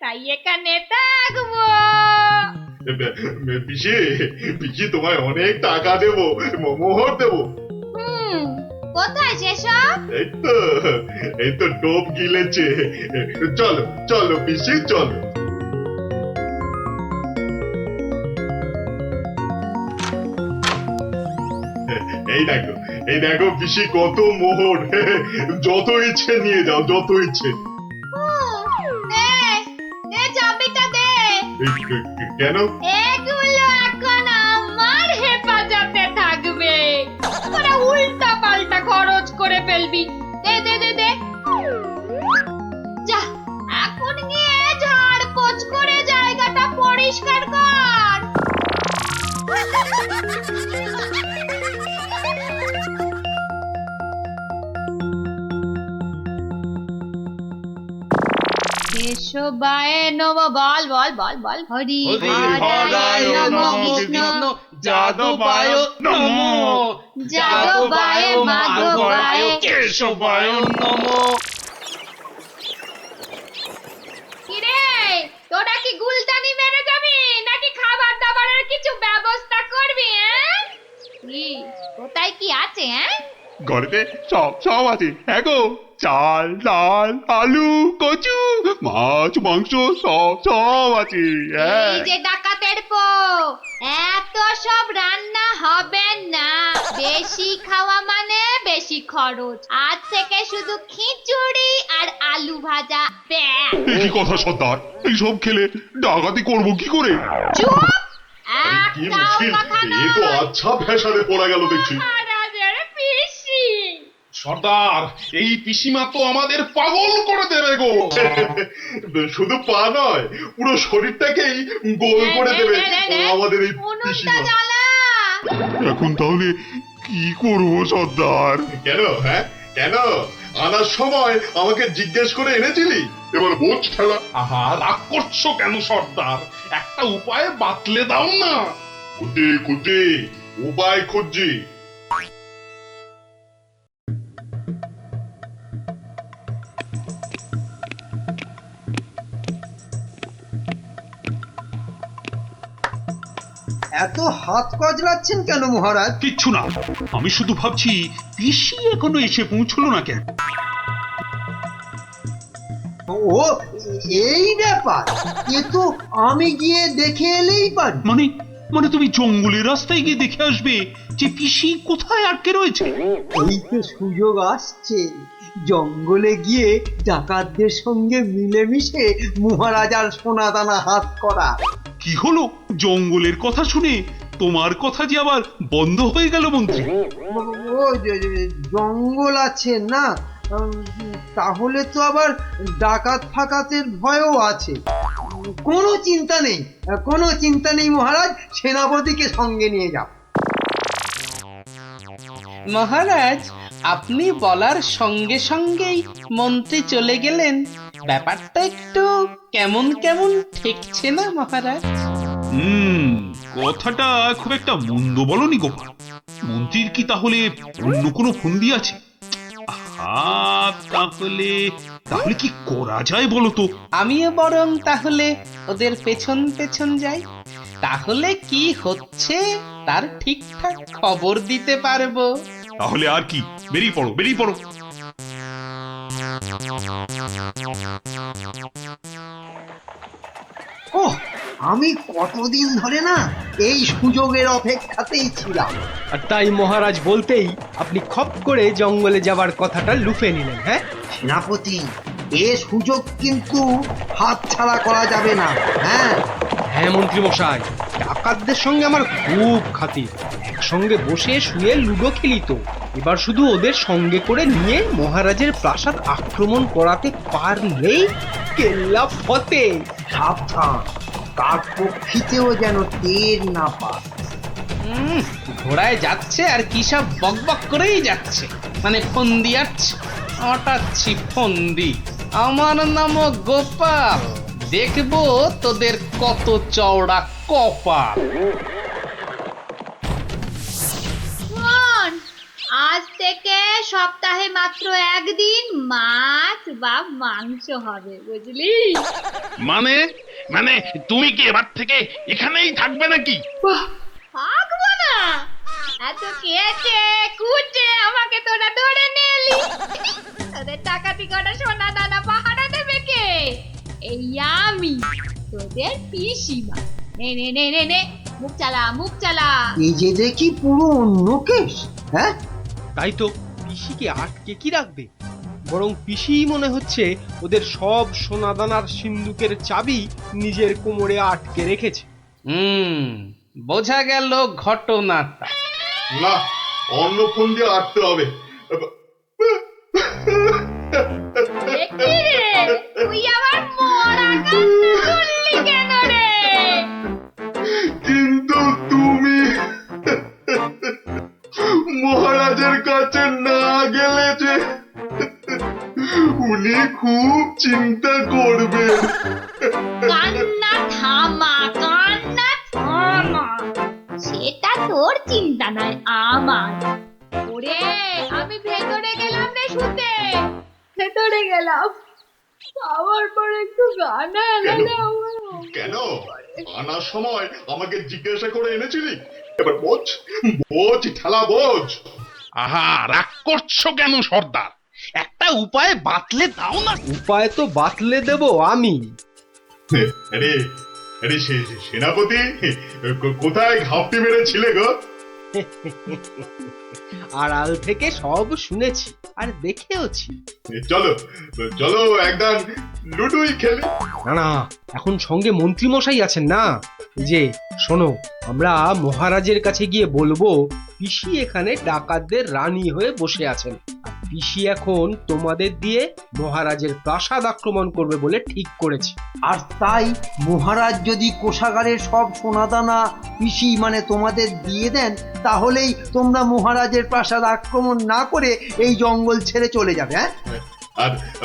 তাই এখানে থাকবো। পিসি, পিসি তোমায় অনেক টাকা দেবো, মোহর দেবো। কোথায় সেসব? এই তো টোপ গিলেছে। চলো চলো পিসি চলো। এই দেখো পিসি কত মোহর। যত ইচ্ছে নিয়ে যাও, যত ইচ্ছে। দে দে চাবিটা দে। কেন? এগুলো এখন আমার হেফাজতে থাকবে। তোরা উল্টা পাল্টা খরচ করে ফেলবি। দে দে দে দে। যা এখন গিয়ে ঝাড়পোছ করে জায়গাটা পরিষ্কার কর। কেশবায় নম। বল বল বল বল। হরি হরায় নম কৃষ্ণ যাদবায় নমো যাদবায় মাধবায় কেশবায় নমো। কিরে তোরা কি গুলতানি মেরে যাবি নাকি খাবার দাবারের কিছু ব্যবস্থা করবি? কি কোথায় কি আছে? ঘরেতে সব আছে। হ্যাঁ গো, চাল ডাল আলু কচু মাছ মাংস সব আছে। এই যে ডাকাতের পো, এত সব রান্না হবে না। বেশি খাওয়া মানে বেশি খরচ। আজ থেকে শুধু খিচুড়ি আর আলু ভাজা। ব্যাস। কি কথা সর্দার, এইসব খেলে ডাকাতি করবো কি করে? চুপ! কি একটাও মুশকিল, কথা এ তো নয়। আচ্ছা ফ্যাসাদে পড়া গেল দেখছি। মহারাজের পিসি। সর্দার, এই পিসিমা তো আমাদের পাগল করে দেবে গো। শুধু পা নয়, পুরো শরীরটাকেই গোল করে দেবে আমাদের এই উনুনটা পিসিমা। জ্বালা। এখন তাহলে কি করবো সর্দার? কেন? হ্যাঁ কেন? আনার সময় আমাকে জিজ্ঞেস করে এনেছিলি, এবার বোঝ ঠেলা। আহা, রাগ করছো কেন সর্দার? একটা উপায় বাতলে দাও না। খুঁজে উপায় খুঁজছি। এত হাত কজলাচ্ছেন কেন মহারাজ? কিচ্ছু না, আমি শুধু ভাবছি পিসি এখনো এসে পৌঁছলো না কেন। ও এই ব্যাপার, এ তো আমি গিয়ে দেখে এলেই পারি। মানে মানে তুমি জঙ্গলের রাস্তায় গিয়ে দেখে আসবে যে পিসি কোথায় আটকে রয়েছে? এই তো সুযোগ আসছে, জঙ্গলে গিয়ে ডাকাতদের সঙ্গে মিলেমিশে মহারাজার সোনাদানা হাত করা। কি হলো, জঙ্গলের কথা শুনে তোমার কথা যে আবার বন্ধ হয়ে গেল মন্ত্রী? ও জঙ্গল আছে না, তাহলে তো আবার ডাকাত ফাকাতের ভয়ও আছে। কোনো চিন্তা নেই, কোনো চিন্তা নেই মহারাজ, সেনাপতিকে সঙ্গে নিয়ে যাও। মহারাজ, আপনি বলার সঙ্গে সঙ্গেই মন্ত্রী চলে গেলেন। ব্যাপারটা একটু কেমন কেমন ঠেকছে না মহারাজ? কথাটা খুব একটা মন্দ বলনি গোপাল। মন্ত্রীর কি তাহলে অন্য কোনো ফন্দি আছে? তাহলে তাহলে কি করা যায় বলো তো? আমিও বরং তাহলে ওদের পেছন পেছন যাই, তাহলে কি হচ্ছে তার ঠিকঠাক খবর দিতে পারবো। তাহলে আর কি, বেরিয়ে পড়ো বেরিয়ে পড়ো। ওহ, আমি কতদিন ধরে না এই সুযোগের অপেক্ষাতেই ছিলাম। আর তাই মহারাজ বলতেই আপনি খপ করে জঙ্গলে যাবার কথাটা লুফে নিলেন। হ্যাঁ সেনাপতি, এ সুযোগ কিন্তু হাতছাড়া করা যাবে না। হ্যাঁ হ্যাঁ মন্ত্রী মশাই, ডাকাতদের সঙ্গে আমার খুব খাতির। একসঙ্গে বসে শুয়ে লুডো খেলি তো। এবার শুধু ওদের সঙ্গে করে নিয়ে মহারাজের প্রাসাদ আক্রমণ করাতে পারলেই কেল্লা ফতে। সাবধান, কার পক্ষিতেও যেন টের না পায়। ঘোড়ায় যাচ্ছে আর কি সব বকবক করেই যাচ্ছে, মানে ফন্দি আটছে, আটাচ্ছি ফন্দি। আমার নাম গোপাল, দেখবো তোদের কত চওড়া কপাল। শোন, আজ থেকে সপ্তাহে মাত্র একদিন মাছ বা মাংস হবে, বুঝলি? মানে মানে তুমি কি এবার থেকে এখানেই থাকবে নাকি? থাকবো না? এত কেটে কুটে আমাকে তোরা ধরে নিলি, তোদের টাকাতি কটা সোনা দানা পাহারা দেবে কে? এই আমি, তোদের পিসিমা। নে নে নে নে নে, মুখ চালা মুখ চালা। এই যে দেখি পুরো অন্য কেস। হ্যাঁ, তাই তো, পিসিকে আটকে কি রাখবে? বরং পিসি মনে হচ্ছে ওদের সব সোনাদানার সিন্ধুকের চাবি নিজের কোমরে আটকে রেখেছে। বোঝা গেল ঘটনাটা। না, অন্য ফোন দিয়ে আটতে হবে। দেখি রে, তুই আবার মরা কান্না করলি কেন রে? কিন্তু তুমি মহারাজের কাছে না গেলে যে উনি খুব চিন্তা করবেন। কান্না থামা, কান্না থামা। সেটা তোর চিন্তা নয়, আমার। ওরে, আমি ভেতরে গেলাম রে শুতে, ভেতরে গেলাম। আবার পরে একটু গানা এনে কেন আনার সময় আমাকে জিজ্ঞাসা করে এনেছিলি? এবার বোঝ, বোঝ ঠেলা বোঝ। আহা, রাগ করছো কেন সর্দার? একটা উপায় বাতলে দাও না। উপায় তো বাতলে দেব আমি। আরে আরে সেনাপতি, কোথায় ঘাপটি মেরেছিলে গো? আড়াল থেকে সব শুনেছি আর দেখেওছি। চলো চলো একদম লুডুই খেলি। না না, এখন সঙ্গে মন্ত্রী মশাই আছেন না। এই যে শোনো, আমরা মহারাজের কাছে গিয়ে বলবো পিসি এখানে ডাকাতদের রানী হয়ে বসে আছেন, আর পিসি এখন তোমাদের দিয়ে মহারাজের প্রাসাদ আক্রমণ করবে বলে ঠিক করেছে। আর তাই মহারাজ যদি কোষাগারের সব সোনাদানা পিসি মানে তোমাদের দিয়ে দেন, তাহলেই তোমরা মহারাজের প্রাসাদ আক্রমণ না করে এই জঙ্গল ছেড়ে চলে যাবে। হ্যাঁ,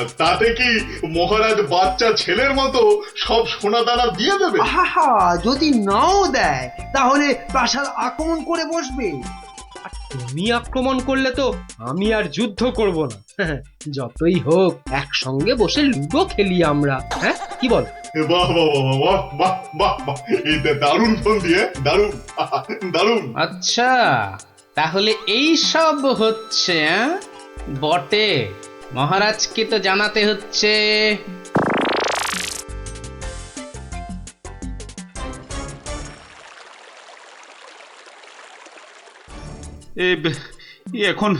আর তাতে কি মহারাজ বাচ্চা ছেলের মতো সব সোনাদানা দিয়ে দেবে? আহা, যদি নাও দেয় তাহলে প্রাসাদ আক্রমণ করে বসবে। আর তুমি আক্রমণ করলে তো আমি আর যুদ্ধ করব না। যতই হোক একসঙ্গে বসে লুডো খেলি আমরা, হ্যাঁ কি বল? বাহ বাহ বাহ বাহ বাহ বাহ, এটা দারুণ ফোন দিয়ে, দারুণ দারুণ। আচ্ছা, তাহলে এই সব হচ্ছে বটে। মহারাজকে তো জানাতে হচ্ছে। এখন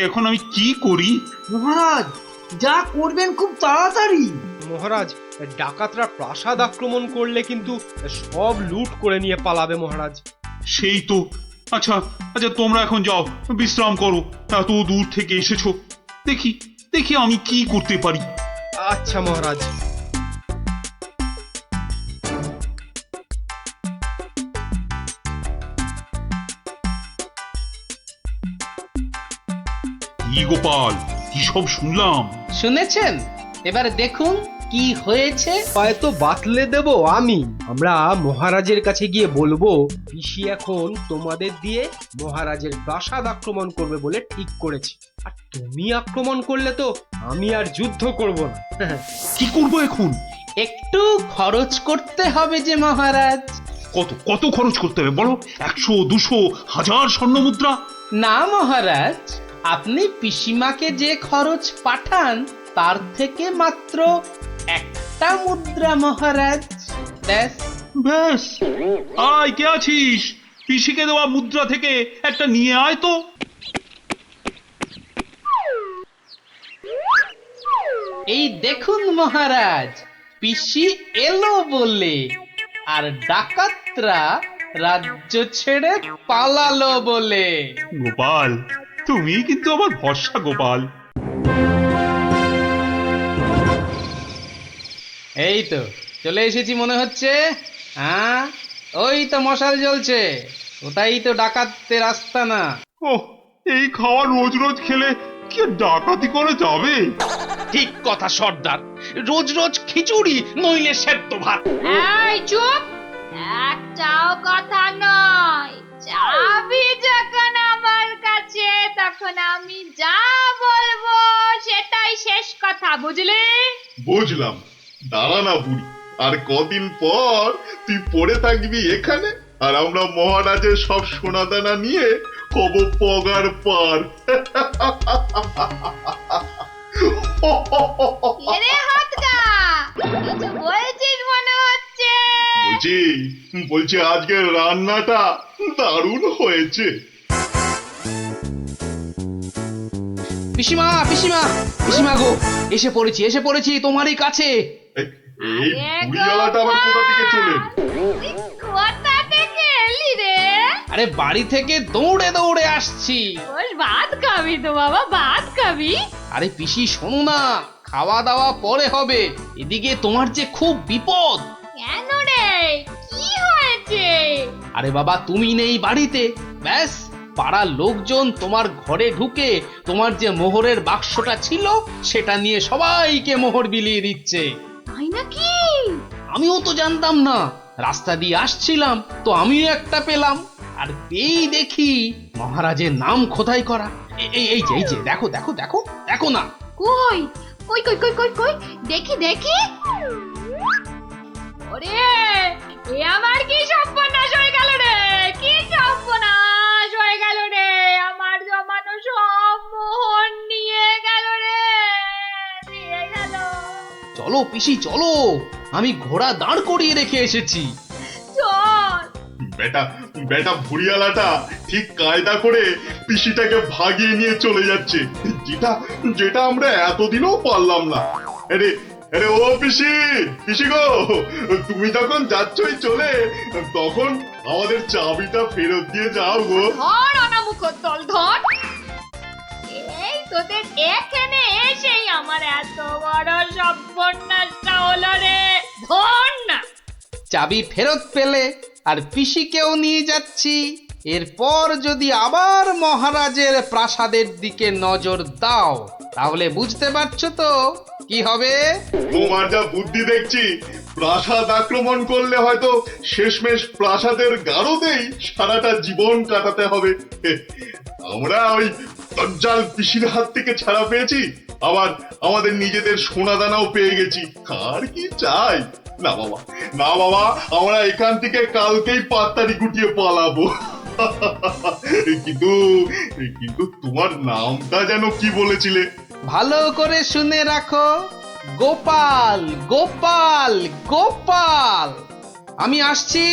এখন আমি কি করি? মহারাজ যা করবেন খুব তাড়াতাড়ি। মহারাজ, ডাকাতরা প্রাসাদ আক্রমণ করলে কিন্তু সব লুট করে নিয়ে পালাবে মহারাজ। সেই তো। আচ্ছা আচ্ছা, তোমরা এখন যাও, বিশ্রাম করো। এত দূর থেকে এসেছো, দেখি দেখি আমি কি করতে পারি। আচ্ছা মহারাজ। কি গোপাল, কি সব শুনলাম? শুনেছেন? এবার দেখুন কি হয়েছে। হয়তো বাতলে দেব আমি। আমরা মহারাজের কাছে গিয়ে বলবো পিসি এখন তোমাদের দিয়ে মহারাজের প্রাসাদ আক্রমণ করবে বলে ঠিক করেছে। আর তুমি আক্রমণ করলে তো আমি আর যুদ্ধ করব না। কি করবো এখন? একটু খরচ করতে হবে যে মহারাজ। কত কত খরচ করতে হবে বলো? 100, 200, 1000 স্বর্ণ মুদ্রা? না মহারাজ, আপনি পিসিমাকে যে খরচ পাঠান তার থেকে মাত্র একটা মুদ্রা মহারাজ। ব্যাস। ব্যাস? আয়, কে আছিস? পিসিকে দেওয়া মুদ্রা থেকে একটা নিয়ে আয় তো। এই দেখুন মহারাজ, পিসি এলো বলে, আর ডাকাতরা রাজ্য ছেড়ে পালালো বলে। গোপাল, তুমি কিন্তু আমার ভরসা গোপাল। এই তো চলে এসেছি মনে হচ্ছে। হ্যাঁ, ওই তো মশাল জ্বলছে। ওটাই তো ডাকাতদের আস্তানা। ওহ, এই খাওয়া রোজ রোজ খেলে কি আর ডাকাতি করে যাবে? ঠিক কথা সর্দার, রোজ রোজ খিচুড়ি নইলে সেদ্ধ ভাত। এই চুপ, একটাও কথা নয়। চাবি যখন আমার কাছে, তখন আমি যা বলবো সেটাই শেষ কথা, বুঝলি? বুঝলাম। দাঁড়া না বুড়ি, আর কদিন পর তুই পড়ে থাকবি এখানে, আর আমরা মহারাজের সব সোনাদানা নিয়ে হব পগার পার। এরে হাতটা, কিছু বলছিস মনে হচ্ছে। বলছি বলছি আজকের রান্নাটা দারুণ হয়েছে। পিসিমা পিসিমা পিসিমা গো, এসে পড়েছি তোমারই কাছে। এই বুড়িওয়ালাটা আবার কোথা থেকে চলে? কোথা থেকে এলি রে? আরে বাড়ি থেকে দৌড়ে দৌড়ে আসছি। বস, ভাত খাবি তো বাবা, ভাত খাবি? আরে পিসি শোনো না, খাওয়া দাওয়া পরে হবে। এদিকে তোমার যে খুব বিপদ। কেন রে, কি হয়েছে? আরে বাবা, তুমি নেই বাড়িতে, ব্যাস পাড়ার লোকজন তোমার ঘরে ঢুকে তোমার যে মোহরের বাক্সটা ছিল সেটা নিয়ে সবাইকে মোহর বিলিয়ে দিচ্ছে। তাই নাকি? আমিও তো জানতাম না, রাস্তা দিয়ে আসছিলাম তো আমিও একটা পেলাম। আর পেয়েই দেখি মহারাজের নাম খোদাই করা। এই যে দেখো দেখো দেখো দেখো না। কই কই কই কই কই কই, দেখি দেখি। ওরে, এ আমার কি সর্বনাশ হয়ে গেল রে, কি সর্বনাশ হয়ে গেল রে। আমার জমানো সব মোহর নিয়ে গেল রে, নিয়ে গেল। চলো পিসি চলো, আমি ঘোড়া দাঁড় করিয়ে রেখে এসেছি। চল। বেটা বেটা বুড়িওয়ালাটা ঠিক কায়দা করে পিসিটাকে ভাগিয়ে নিয়ে চলে যাচ্ছে, যেটা যেটা আমরা এতদিনও পারলাম না। আরে আরে ও পিসি, পিসি গো, তুমি যখন যাচ্ছই চলে, তখন আমাদের চাবিটা ফেরত দিয়ে যাও গো। ধর অনামুখর দল, ধর। এই তোদের এখানে এসেই আমার এত বড় সর্বনাশটা হলো রে, ধর না। চাবি ফেরত পেলে আর পিসিকেও নিয়ে যাচ্ছি। এরপর যদি আবার মহারাজের প্রাসাদের দিকে নজর দাও তাহলে বুঝতে পারছো তো কি হবে। তোমার যা বুদ্ধি দেখছি, প্রাসাদ আক্রমণ করলে হয়তো শেষমেশ প্রাসাদের গারদেই সারাটা জীবন কাটাতে হবে। আমরা ওই দজ্জাল পিসির হাত থেকে ছাড়া পেয়েছি, আবার আমাদের নিজেদের সোনা দানাও পেয়ে গেছি। আর কি চাই? না বাবা, না বাবা, আমরা এখান থেকে কালকেই পাত্তারি গুটিয়ে পালাবো। কিন্তু কিন্তু তোমার নামটা যেন কি বলেছিলে? ভালো করে শুনে রাখো, গোপাল গোপাল গোপাল। আমি আসছি।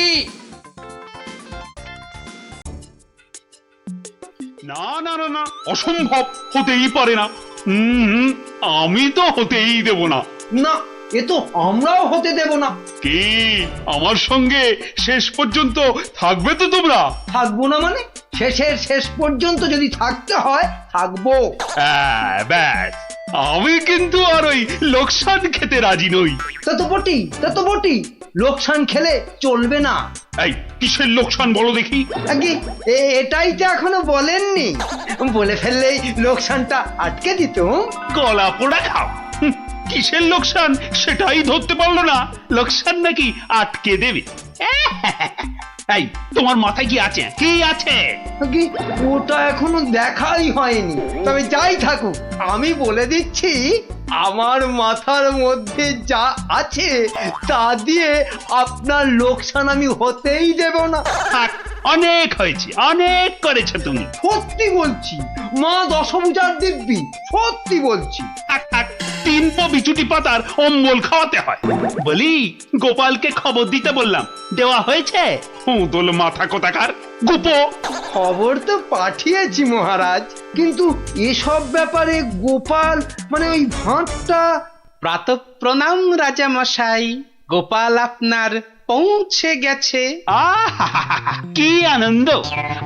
না না না না, অসম্ভব, হতেই পারে না। আমি তো হতেই দেব না। না, এ তো আমরাও হতে দেব না। কি আমার সঙ্গে শেষ পর্যন্ত থাকবে তো তোমরা? থাকবো না মানে? শেষের শেষ পর্যন্ত যদি থাকতে হয় থাকবো। হ্যাঁ, ব্যাস, আমি কিন্তু আর ওই লোকসান খেতে রাজি নই। তা তো বটি, লোকসান খেলে চলবে না। এই কিসের লোকসান বলো দেখি? আগে এটাই তো এখনো বলেননি। বলে ফেললেই লোকসানটা আটকে দিত। গলা পোড়া খাও। কিসের লোকসান সেটাই ধরতে পারলো না, লোকসান নাকি আটকে দেবে। এই তোমার মাথায় কি আছে? কি আছে? আগে ওটা এখনো দেখাই হয়নি। তবে যাই থাকুক, আমি বলে দিচ্ছি, আমার মাথার মধ্যে যা আছে তা দিয়ে আপনার লোকসান আমি হতেই দেব না। থাক, অনেক হয়েছে, অনেক করেছো তুমি। সত্যি বলছি, মা দশভুজার দিব্যি, সত্যি বলছি। থাক থাক, 3 পো বিচুটি পাতার অম্বল খাওয়াতে হয়। বলি, গোপালকে খবর দিতে বললাম, দেওয়া হয়েছে? দোল মাথা কোথাকার গোপো। খবর তো পাঠিয়েছি মহারাজ, কিন্তু এসব ব্যাপারে গোপাল মানে ওই ভাঁটটা। প্রাতঃপ্রণাম রাজা মশাই, গোপাল আপনার পৌঁছে গেছে। কি আনন্দ!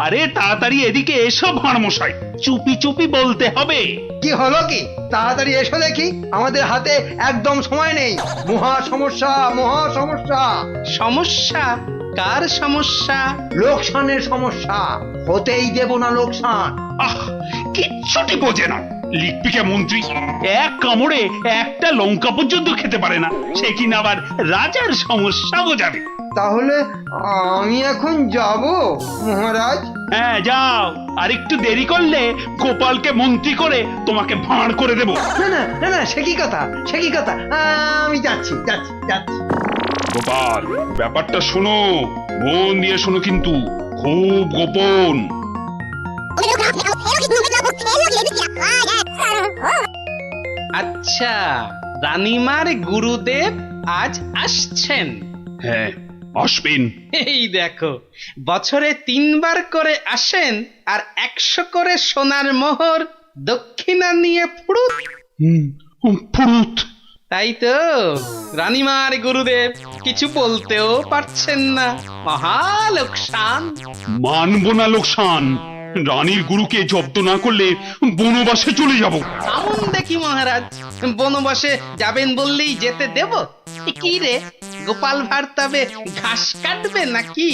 আরে তাড়াতাড়ি এদিকে এসো ভাঁড়মশাই, চুপি চুপি বলতে হবে। কি হলো কি? তাড়াতাড়ি এসো দেখি, আমাদের হাতে একদম সময় নেই। মহা সমস্যা, মহা সমস্যা। সমস্যা? কার সমস্যা? লোকসানের সমস্যা। হতেই দেব না লোকসান। আহ, কিচ্ছুটি বোঝে না। লিপিকা মন্ত্রী এক কামড়ে একটা লঙ্কা পর্যন্ত খেতে পারে না, সে কিনা আবার রাজার সমস্যা বোঝাবে। তাহলে আমি এখন যাব মহারাজ? হ্যাঁ যাও, আর একটু দেরি করলে গোপালকে মন্ত্রী করে তোমাকে ভাঁড় করে দেব। না না না না, সে কি কথা, সে কি কথা। আমি যাচ্ছি যাচ্ছি যাচ্ছি। গোপাল, ব্যাপারটা শোনো, মন দিয়ে শোনো, কিন্তু খুব গোপন। আচ্ছা, রানীমার গুরুদেব আজ আসছেন? হ্যাঁ, আসবেন। এই দেখো, বছরে 3 বার করে আসেন, আর 100 করে সোনার মোহর দক্ষিণা নিয়ে ফুরুত। ফুরুত। তাই তো, রানীমার গুরুদেব কিছু বলতেও পারছেন না। মহা লোকসান। মানব না লোকসান। রানীর গুরুকে জব্দ না করলে বনবাসে চলে যাব। আমন দেখি মহারাজ, বনবাসে যাবেন বললেই যেতে দেব? কি রে, গোপাল ভাঁড় তবে ঘাস কাটবে নাকি?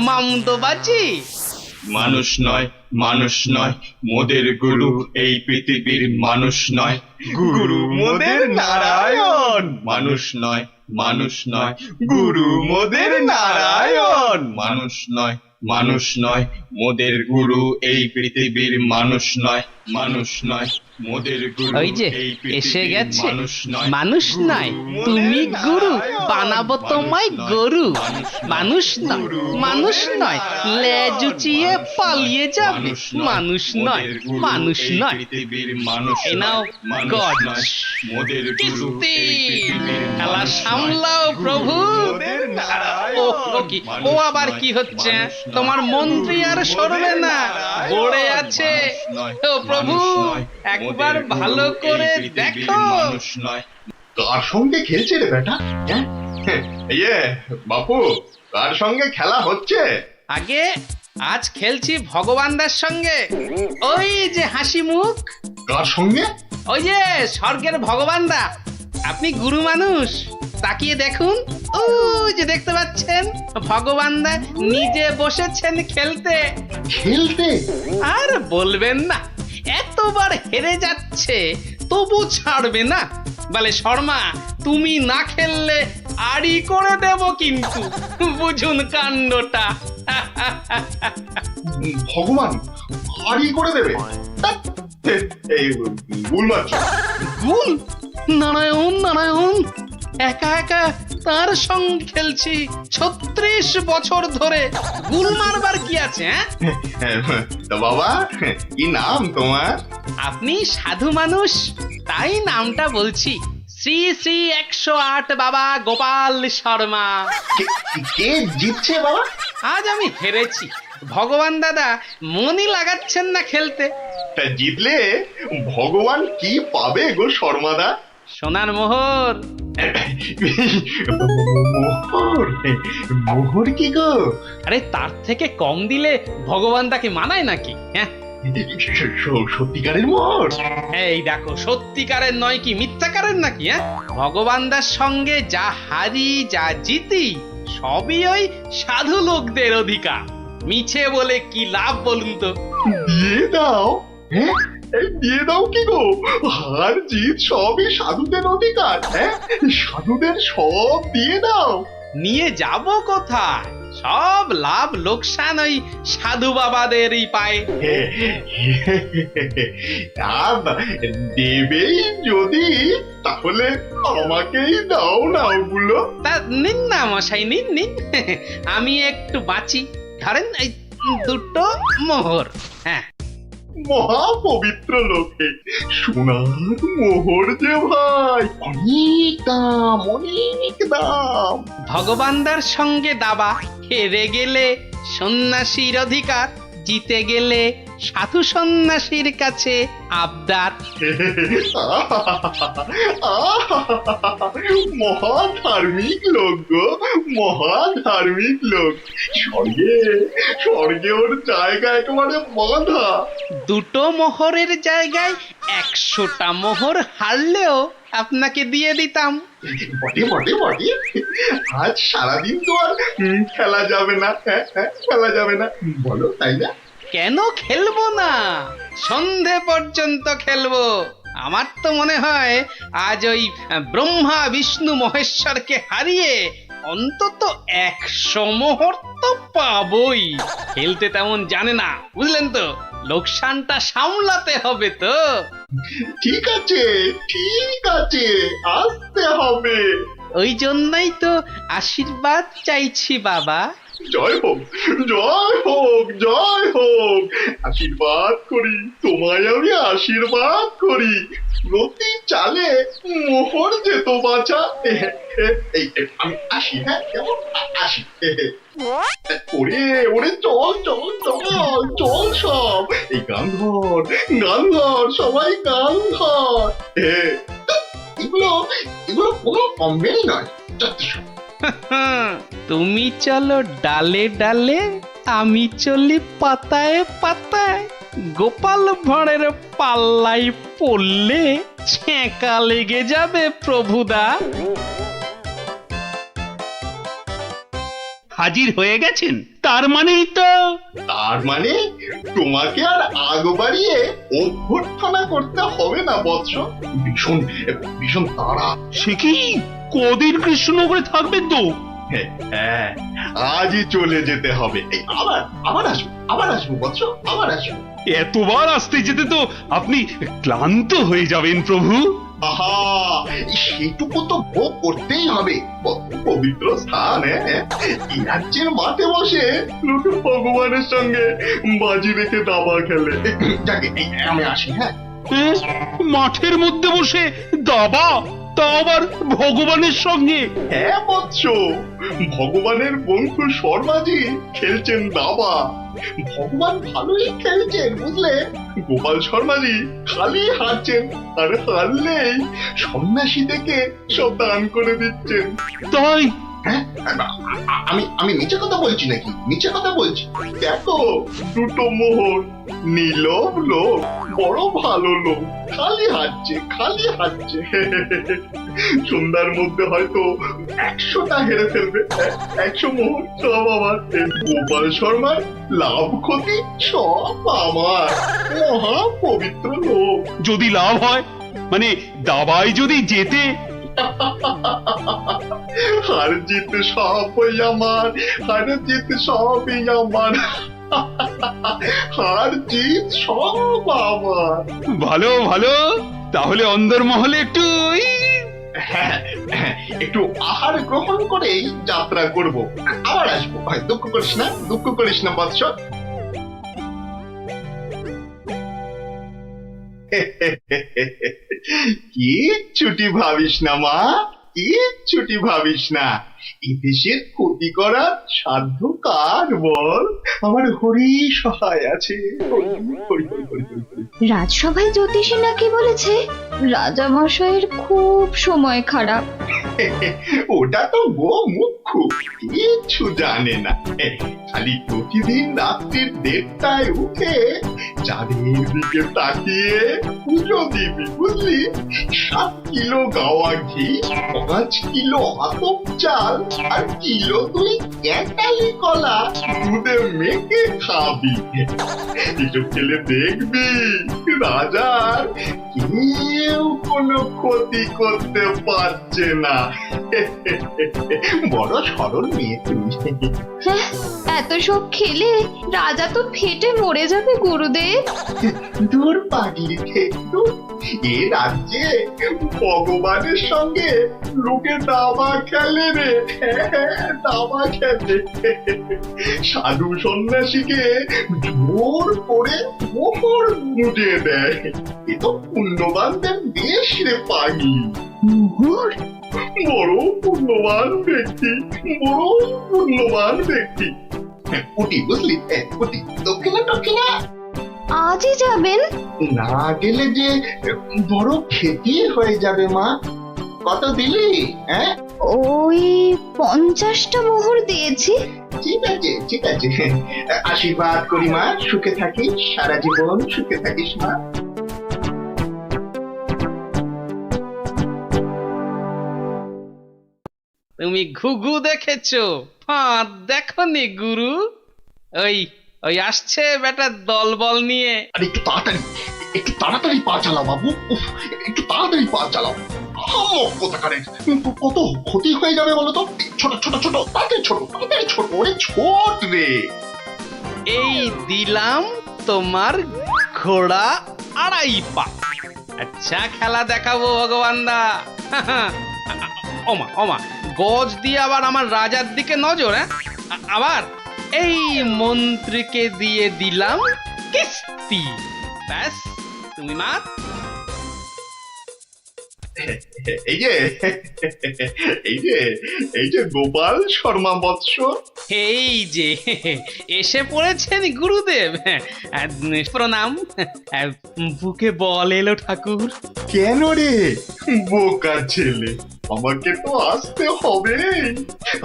মামদোবাজি। মানুষ নয়, মানুষ নয়, মোদের গুরু এই পৃথিবীর মানুষ নয়। গুরু মোদের নারায়ণ। মানুষ নয়, মানুষ নয়, গুরু মোদের নারায়ণ। মানুষ নয়, মানুষ নয়, মোদের গুরু এই পৃথিবীর মানুষ নয়। মানুষ নয়, মোদের গুরু ওই যে এই এসে পৃথিবীর গেছে। মানুষ নয়। মানুষ নয়, তুমি গুরু, বানাবো তোমায় গরু। মানুষ নয়, মানুষ নয়, লেজ উঁচিয়ে পালিয়ে যাবে। মানুষ নয়, মানুষ নয়। পৃথিবীর মানুষ এ নাও মানুষ গজ। নয়, মোদের গুরু কিস্তি। এই পৃথিবীর খেলা মানুষ নয়। সামলাও প্রভু। মোদের নারায়ণ। ও কি, ও আবার কি হচ্ছে? তোমার মন্ত্রী আর সরবে না, পড়ে আছে। ও প্রভু, একবার ভালো করে দেখো। মানুষ নয়। কার সঙ্গে খেলছে রে বেটা? ইয়ে বাপু, কার সঙ্গে খেলা হচ্ছে? আগে আজ খেলছি ভগবানদার সঙ্গে। ওই যে হাসি মুখ, কার সঙ্গে? ওই যে স্বর্গের ভগবানদা। আপনি গুরু মানুষ, তাকিয়ে দেখুন। ও যে দেখতে পাচ্ছেন, ভগবানদা নিজে বসেছেন খেলতে। খেলতে? আর বলবেন না, এতবার হেরে যাচ্ছে তবু ছাড়বে না। বলে, শর্মা তুমি না খেললে আড়ি করে দেব কিন্তু, বুঝুন কাণ্ডটা। ভগবান হারি করে দেবে ধ্যাৎ, এই ভুল মারছ। গুল? নারায়ণ নারায়ণ, একা একা তার সঙ্গে খেলছি 36 বছর ধরে, গুল মারবার কি আছে? তা বাবা কি নাম তোমার? আপনি সাধু মানুষ, তাই নামটা বলছি। শ্রী শ্রী 108 বাবা গোপাল শর্মা। কে জিতছে বাবা? আজ আমি হেরেছি। ভগবান দাদা মনই লাগাচ্ছেন না খেলতে। তা জিতলে ভগবান কি পাবে গো শর্মাদা? সোনার মোহর। মোহর? মোহর কি গো? আরে তার থেকে কম দিলে ভগবান তাকে মানায় নাকি? হ্যাঁ, সত্যিকারের মোহর? এই দেখো, সত্যিকারের নয় কি মিথ্যাকারের নাকি? হ্যাঁ, ভগবান দার সঙ্গে যা হারি যা জিতি সবই ওই সাধু লোকদের অধিকার। মিছে বলে কি লাভ বলুন তো? দিয়ে দাও? হ্যাঁ, এই দিয়ে দাও কি গো? হার জিত সবই সাধুদের অধিকার। হ্যাঁ, সাধুদের সব দিয়ে দাও। নিয়ে যাব কোথায়? সব লাভ লোকসান ওই সাধু বাবাদেরই পায়। দেবেই যদি, তাহলে আমাকেই দাও না ওগুলো। তা নিন না মশাই, নিন নিন, আমি একটু বাঁচি। ধরেন এই 2টো মোহর। হ্যাঁ, মহা পবিত্র লোকে সোনার মোহর যে ভাই, অনেক দাম, অনেক দাম। ভগবানদার সঙ্গে দাবা, হেরে গেলে সন্ন্যাসীর অধিকার, জিতে গেলে সাধু সন্ন্যাসীর কাছে আবদার। মহা ধার্মিক লোক গো, মহা ধার্মিক লোক। স্বর্গে স্বর্গে ওর জায়গা একেবারে বাঁধা। 2টো মোহরের জায়গায় 100টা মোহর হারলেও আপনাকে দিয়ে দিতাম। বটে বটে বটে, আজ সারাদিন তো আর খেলা যাবে না। হ্যাঁ, খেলা যাবে না, বলো তাই না? কেন খেলবো না? সন্ধে পর্যন্ত খেলবো। আমার তো মনে হয় আজ ওই ব্রহ্মা বিষ্ণু মহেশ্বরকে হারিয়ে অন্তত 100 মোহর তো পাবই। খেলতে তেমন জানে না, বুঝলেন তো? লোকসানটা সামলাতে হবে তো। ঠিক আছে, ঠিক আছে, আসতে হবে। ওই জন্যই তো আশীর্বাদ চাইছি বাবা। জয় হোক, জয় হোক, জয় হোক। আশীর্বাদ করি, তোমায় আমি আশীর্বাদ করি। প্রতি চালে মোহর যেত বাছা। এই আমি আসি, হ্যাঁ, কেমন আসি। ওরে ওরে, চল চল চল চল, সব এই গান ধর, গান ধর, সবাই গান ধর। এগুলো এগুলো কোনো কমবেই নয়। তুমি চলো ডালে ডালে, আমি চলি পাতায় পাতায়। গোপাল ভাঁড়ের পাল্লাই পড়লে ছেঁকা লেগে যাবে প্রভুদা। হাজির হয়ে গেছেন, তার মানেই তো। তার মানে তোমাকে আর আগ বাড়িয়ে অভ্যর্থনা করতে হবে না বৎস। ভীষণ ভীষণ তাড়া। সে কি কদিন কৃষ্ণনগরে থাকবেন তো? হ্যাঁ, আজই চলে যেতে হবে। এই আবার আবার আসবো, আবার আসবো বৎস, আবার আসবো। এতবার আসতে যেতে তো আপনি ক্লান্ত হয়ে যাবেন প্রভু। আহা, সেটুকু তো ভোগ করতেই হবে। পবিত্র স্থান, এই রাজ্যের মাঠে বসে লুটু ভগবানের সঙ্গে বাজি রেখে দাবা খেলে। যাকে আমি আসি। হ্যাঁ, মাঠের মধ্যে বসে দাবা, তা আবার ভগবানের সঙ্গে? হ্যাঁ বৎস, ভগবানের বন্ধু শর্মাজি খেলছেন দাবা। ভগবান ভালোই খেলছেন, বুঝলে। গোপাল শর্মাজি খালি হারছেন, আর হারলেই সন্ন্যাসী থেকে সব দান করে দিচ্ছেন। তাই? হ্যাঁ, আমি আমি নিচে কথা বলছি নাকি? নিচে কথা বলছি। দেখো, 2টো মোহর। নীলব লোক, বড় ভালো লোক, খালি হাঁটছে, খালি হাঁটছে। সন্ধ্যার মধ্যে হয়তো 100টা হেরে ফেলবে। 100 মোহর সব আমার। গোপাল শর্মার লাভ ক্ষতি সব আমার। মহা পবিত্র লোক। যদি লাভ হয়, মানে দাবায় যদি জেতে? হার জিত সবই আমার, হার জিত সবই আমার, হার জিত সব আমার। ভালো ভালো, তাহলে অন্দরমহলে একটু হ্যাঁ, হ্যাঁ, একটু আহার গ্রহণ করেই যাত্রা করব, আবার আসবো। দুঃখ করিস না, দুঃখ করিস না বৎস। কি ছুটি ভাবিস না মা, কি ছুটি ভাবিস না। এই দেশের ক্ষতি করার সাধ্য কার বল? আমার হরি সহায় আছে। হরি, হরি, হরি, হরি, হরি, হরি। রাজসভায় জ্যোতিষী নাকি বলেছে রাজা মশাইয়ের খুব সময় খারাপ। ওটা তো গো মুখ্য, কিচ্ছু জানে না। খালি প্রতিদিন রাত্রির 1:30টায় উঠে চাঁদের দিকে তাকিয়ে পুজো দিবি, বুঝলি? 7 কিলো গাওয়া ঘি, 5 কিলো আতপ চাল আর কিলো 2 ক্যাটালি কলা দুধে মেখে খাবি। এসব খেলে দেখবি রাজার কেউ কোনো ক্ষতি করতে পারছে না। বড় সরল মেয়ে তুমি। এত সব খেলে রাজা তো ফেটে মরে যাবে গুরুদেব। দূর পাগলি খেটু, এ রাজ্যে ভগবানের সঙ্গে লোকে দাবা খেলে রে, দাবা খেলে। সাধু সন্ন্যাসীকে জোর করে মোহর মুজে দেয়। এ তো পুণ্যবানদের দেশ রে পাগলি। মোহর? বড় পুণ্যবান ব্যক্তি, বড় পুণ্যবান ব্যক্তি। উঠি, বুঝলি? উঠি, দক্ষিণা দক্ষিণা। আজই যাবেন? না গেলে যে বড় ক্ষতি হয়ে যাবে মা। কত দিলি? হ্যাঁ, ওই 50টা মোহর দিয়েছি। ঠিক আছে, ঠিক আছে। আশীর্বাদ করি মা, সুখে থাকিস, সারা জীবন সুখে থাকিস মা। তুমি ঘুঘু দেখেছো, ফাঁদ দেখনি গুরু? ওই ওই আসছে বেটা দলবল নিয়ে। আর একটু তাড়াতাড়ি পা চালাও বাবু। উফ, একটু তাড়াতাড়ি পা চালাও। কোথাকারের কত ক্ষতি হয়ে যাবে বলো তো? ছোট ছোট ছোট, তাড়াতাড়ি ছোট, তাড়াতাড়ি ছোট, ওরে ছোট রে। এই দিলাম তোমার ঘোড়া 2.5 পা। আচ্ছা খেলা দেখাবো ভগবান দা। ওমা ওমা, গজ দিয়ে আবার আমার রাজার দিকে নজর। হ্যাঁ, আবার এই মন্ত্রীকে দিয়ে দিলাম কিস্তি। ব্যাস, তুমি মাত। এই যে এই যে এই যে গোপাল শর্মা বৎস। এই যে এসে পড়েছেন গুরুদেব। প্রণাম। বুকে বল এলো ঠাকুর। কেন রে বোকা ছেলে, আমাকে তো আসতে হবে।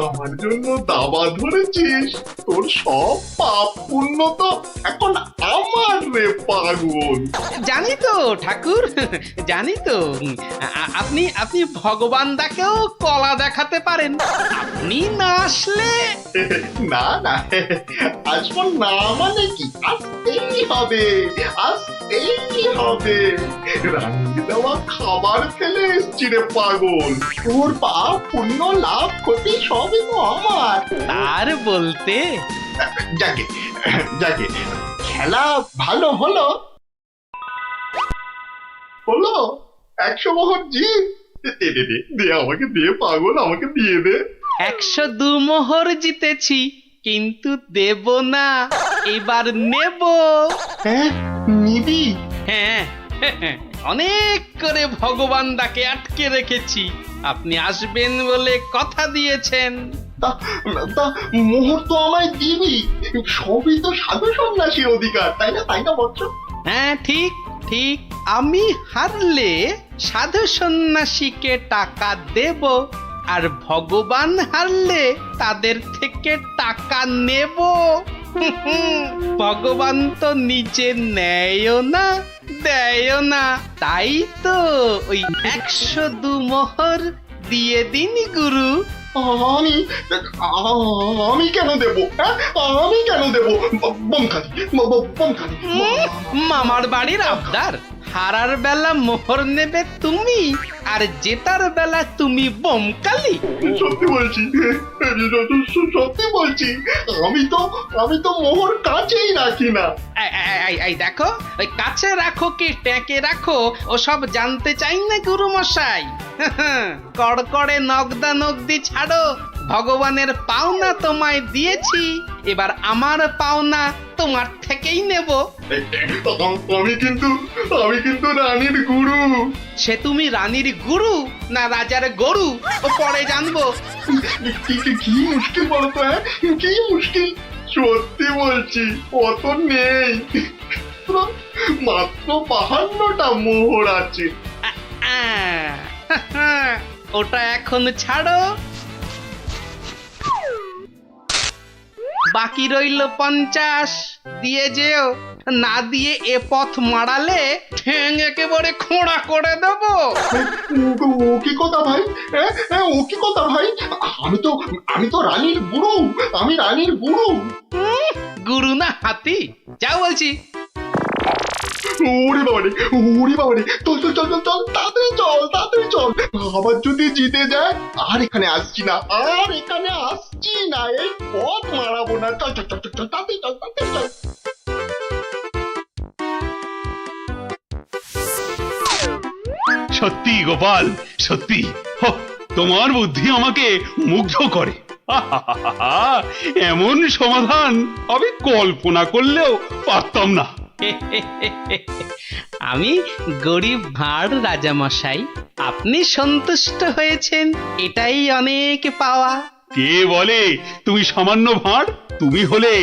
আমার জন্য দাবা ধরেছিস, তোর সব পাপ পুণ্য তো এখন আমার রে পাগল। জানি তো ঠাকুর, জানি তো। আপনি আপনি ভগবান দাকেও কলা দেখাতে পারেন। আপনি না আসলে না না, আসবো না মানে কি? আসতেই হবে, আসতেই হবে। রান্নি দেওয়া খাবার ফেলে এসছি রে পাগল। তোর পাপ পুণ্য লাভ ক্ষতি সবই তো আমার। তার বলতে যাকে যাকে, খেলা ভালো হলো হলো। 100 মোহর জিত। দে আমাকে, দে পাগল, আমাকে দিয়ে দে। 102 মোহর জিতেছি, কিন্তু দেব না, এবার নেব। হ্যাঁ, নিবি? হ্যাঁ, অনেক করে ভগবান দাকে আটকে রেখেছি। আপনি আসবেন বলে কথা দিয়েছেন। তা মোহর তো আমায় দিবি। সবই তো সাধু সন্ন্যাসীর অধিকার, তাই না? তাই না বৎস? হ্যাঁ, ঠিক ঠিক। আমি হারলে সাধু সন্ন্যাসীকে টাকা দেব, আর ভগবান হারলে তাদের থেকে টাকা নেব। ভগবান তো নিজে নেয়ও না, দেয়ও না। তাই তো ওই 102 মোহর দিয়ে দিন গুরু। আমি কেন দেব? আমি কেন দেব? বমখালি বমখালি। মামার বাড়ির আবদার, হারার বেলা মোহর নেবে তুমি আর জেতার বেলা তুমি বোমকালি। সত্যি বলছি, সত্যি বলছি, আমি তো মোহর কাছেই রাখি না। এই দেখো, ওই কাছে রাখো কি ট্যাঁকে রাখো ওসব জানতে চাই না গুরু মশাই। কড়কড়ে নগদা নগদি ছাড়ো, ভগবানের পাওনা তোমায় দিয়েছি, এবার আমার পাওনা তোমার থেকেই নেব। আমি কিন্তু রানীর গুরু। সে তুমি রানীর গুরু না রাজার গরু ও পরে জানবো। কি মুশকিল বলতো, কি মুশকিল। সত্যি বলছি, অত নেই, মাত্র 52টা মোহর আছে। ওটা এখন ছাড়ো, বাকি রইল 50। দিয়ে যেও, না দিয়ে এ পথ মারালে ঠ্যাং একেবারে খোঁড়া করে দেবো। ও কি কথা ভাই, ও কি কথা ভাই? আমি তো রানীর গুরু, আমি রানীর গুরু। গুরু না হাতি, যা বলছি। ওরে বাবারে, চল তাড়াতাড়ি চল। আবার যদি জিতে যায় আর এখানে আসছি না, এই পথ মারাবো না। চল তাড়াতাড়ি চল। সত্যি গোপাল, সত্যি তোমার বুদ্ধি আমাকে মুগ্ধ করে। এমন সমাধান আমি কল্পনা করলেও পারতাম না। আমি গরিব ভাঁড় রাজামশাই, আপনি সন্তুষ্ট হয়েছেন, এটাই অনেক পাওয়া। কে বলে তুমি সামান্য ভাঁড়? তুমি হলে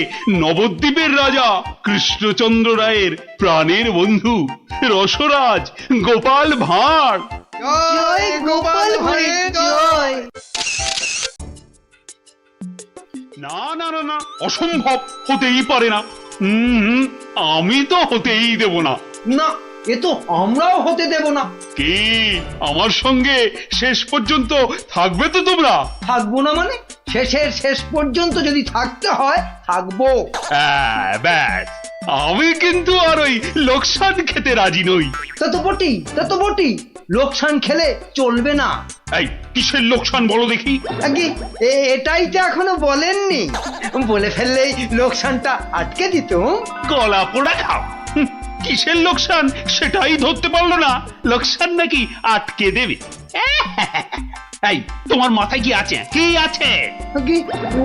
নবদ্বীপের রাজা কৃষ্ণচন্দ্র রায়ের প্রাণের বন্ধু রসরাজ গোপাল ভাঁড়। জয় গোপাল ভাঁড়ের জয়। না, অসম্ভব, হতেই পারে না। আমি তো হতেই দেব না। না, এ তো আমরাও হতে দেব না। কি আমার সঙ্গে শেষ পর্যন্ত থাকবে তো তোমরা? থাকবো না মানে? শেষ পর্যন্ত যদি থাকতে হয় থাকবো। ব্যাস, আমি কিন্তু আর ওই লোকসান খেতে রাজি নই। তা তো বটি, লোকসান খেলে চলবে না। এই কিসের লোকসান বলো দেখি? এটাই তো এখনো বলেননি, বলে ফেললেই লোকসানটা আটকে দিত। গলা পোড়া খাও। কিসের লোকসান সেটাই ধরতে পারলো না, লোকসান নাকি আটকে দেবে। এই তোমার মাথায় কি আছে?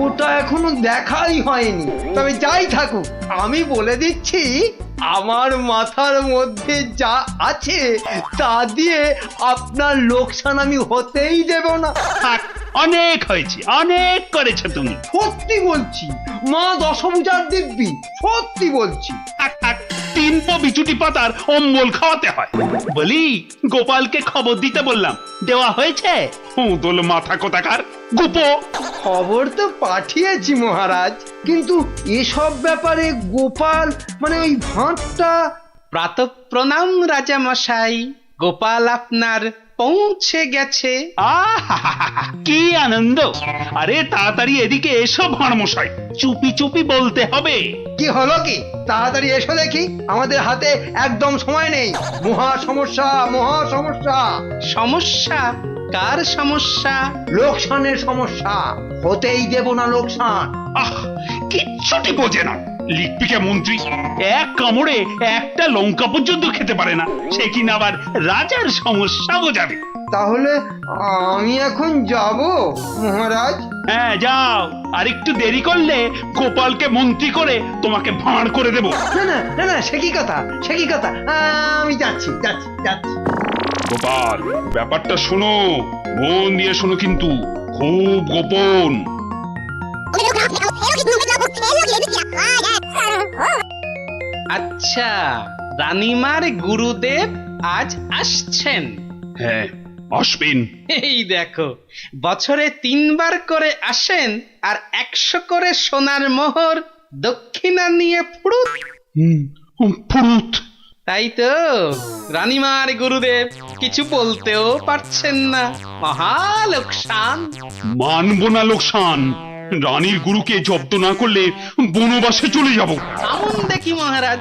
ওটা এখনো দেখাই হয়নি, তবে যাই থাকুক আমি বলে দিচ্ছি, আমার মাথার মধ্যে যা আছে তা দিয়ে আপনার লোকসান আমি হতেই দেব না। অনেক হয়েছে, অনেক করেছো তুমি। সত্যি বলছি, মা দশভুজার দিব্যি, সত্যি বলছি। 3 পো বিচুটি পাতার অম্বল খাওয়াতে হয়। বলি গোপালকে খবর দিতে বললাম, দেওয়া হয়েছে? উদল মাথা কোথাকার গুপো। খবর তো পাঠিয়েছি মহারাজ, কিন্তু এসব ব্যাপারে গোপাল মানে ওই ভাঁড়টা। প্রাতঃ প্রণাম রাজা মশাই, গোপাল আপনার পৌঁছে গেছে। কি আনন্দ! আরে তাড়াতাড়ি এদিকে এসো ভাঁড় মশাই, চুপি চুপি বলতে হবে। কি হলো কি? তাড়াতাড়ি এসো দেখি, আমাদের হাতে একদম সময় নেই। মহা সমস্যা। সমস্যা? কার সমস্যা? লোকসানের সমস্যা, হতেই দেব না লোকসান। কিচ্ছুটি বোঝে না, লিখপিকা মন্ত্রী এক কামড়ে একটা লঙ্কা পর্যন্ত খেতে পারে না, সে কিনা আবার রাজার সমস্যা বোঝাবে। তাহলে আমি এখন যাব মহারাজ? হ্যাঁ যাও, আর একটু দেরি করলে গোপালকে মন্ত্রী করে তোমাকে ভাঁড় করে দেব। না, সে কি কথা, আমি যাচ্ছি। গোপাল, ব্যাপারটা শোনো, মন দিয়ে শোনো, কিন্তু খুব গোপন। আচ্ছা, রানীমার গুরুদেব আজ আসছেন? হ্যাঁ, আসবেন। এই দেখো, বছরে 3 বার করে আসেন, আর 100 করে সোনার মোহর দক্ষিণা নিয়ে ফুরুত। ফুরুত? তাই তো, রানীমার গুরুদেব কিছু বলতেও পারছেন না। মহা লোকসান। মানব না লোকসান। রানীর গুরুকে জব্দ না করলে বনবাসে চলে যাব। আমন দেখি মহারাজ,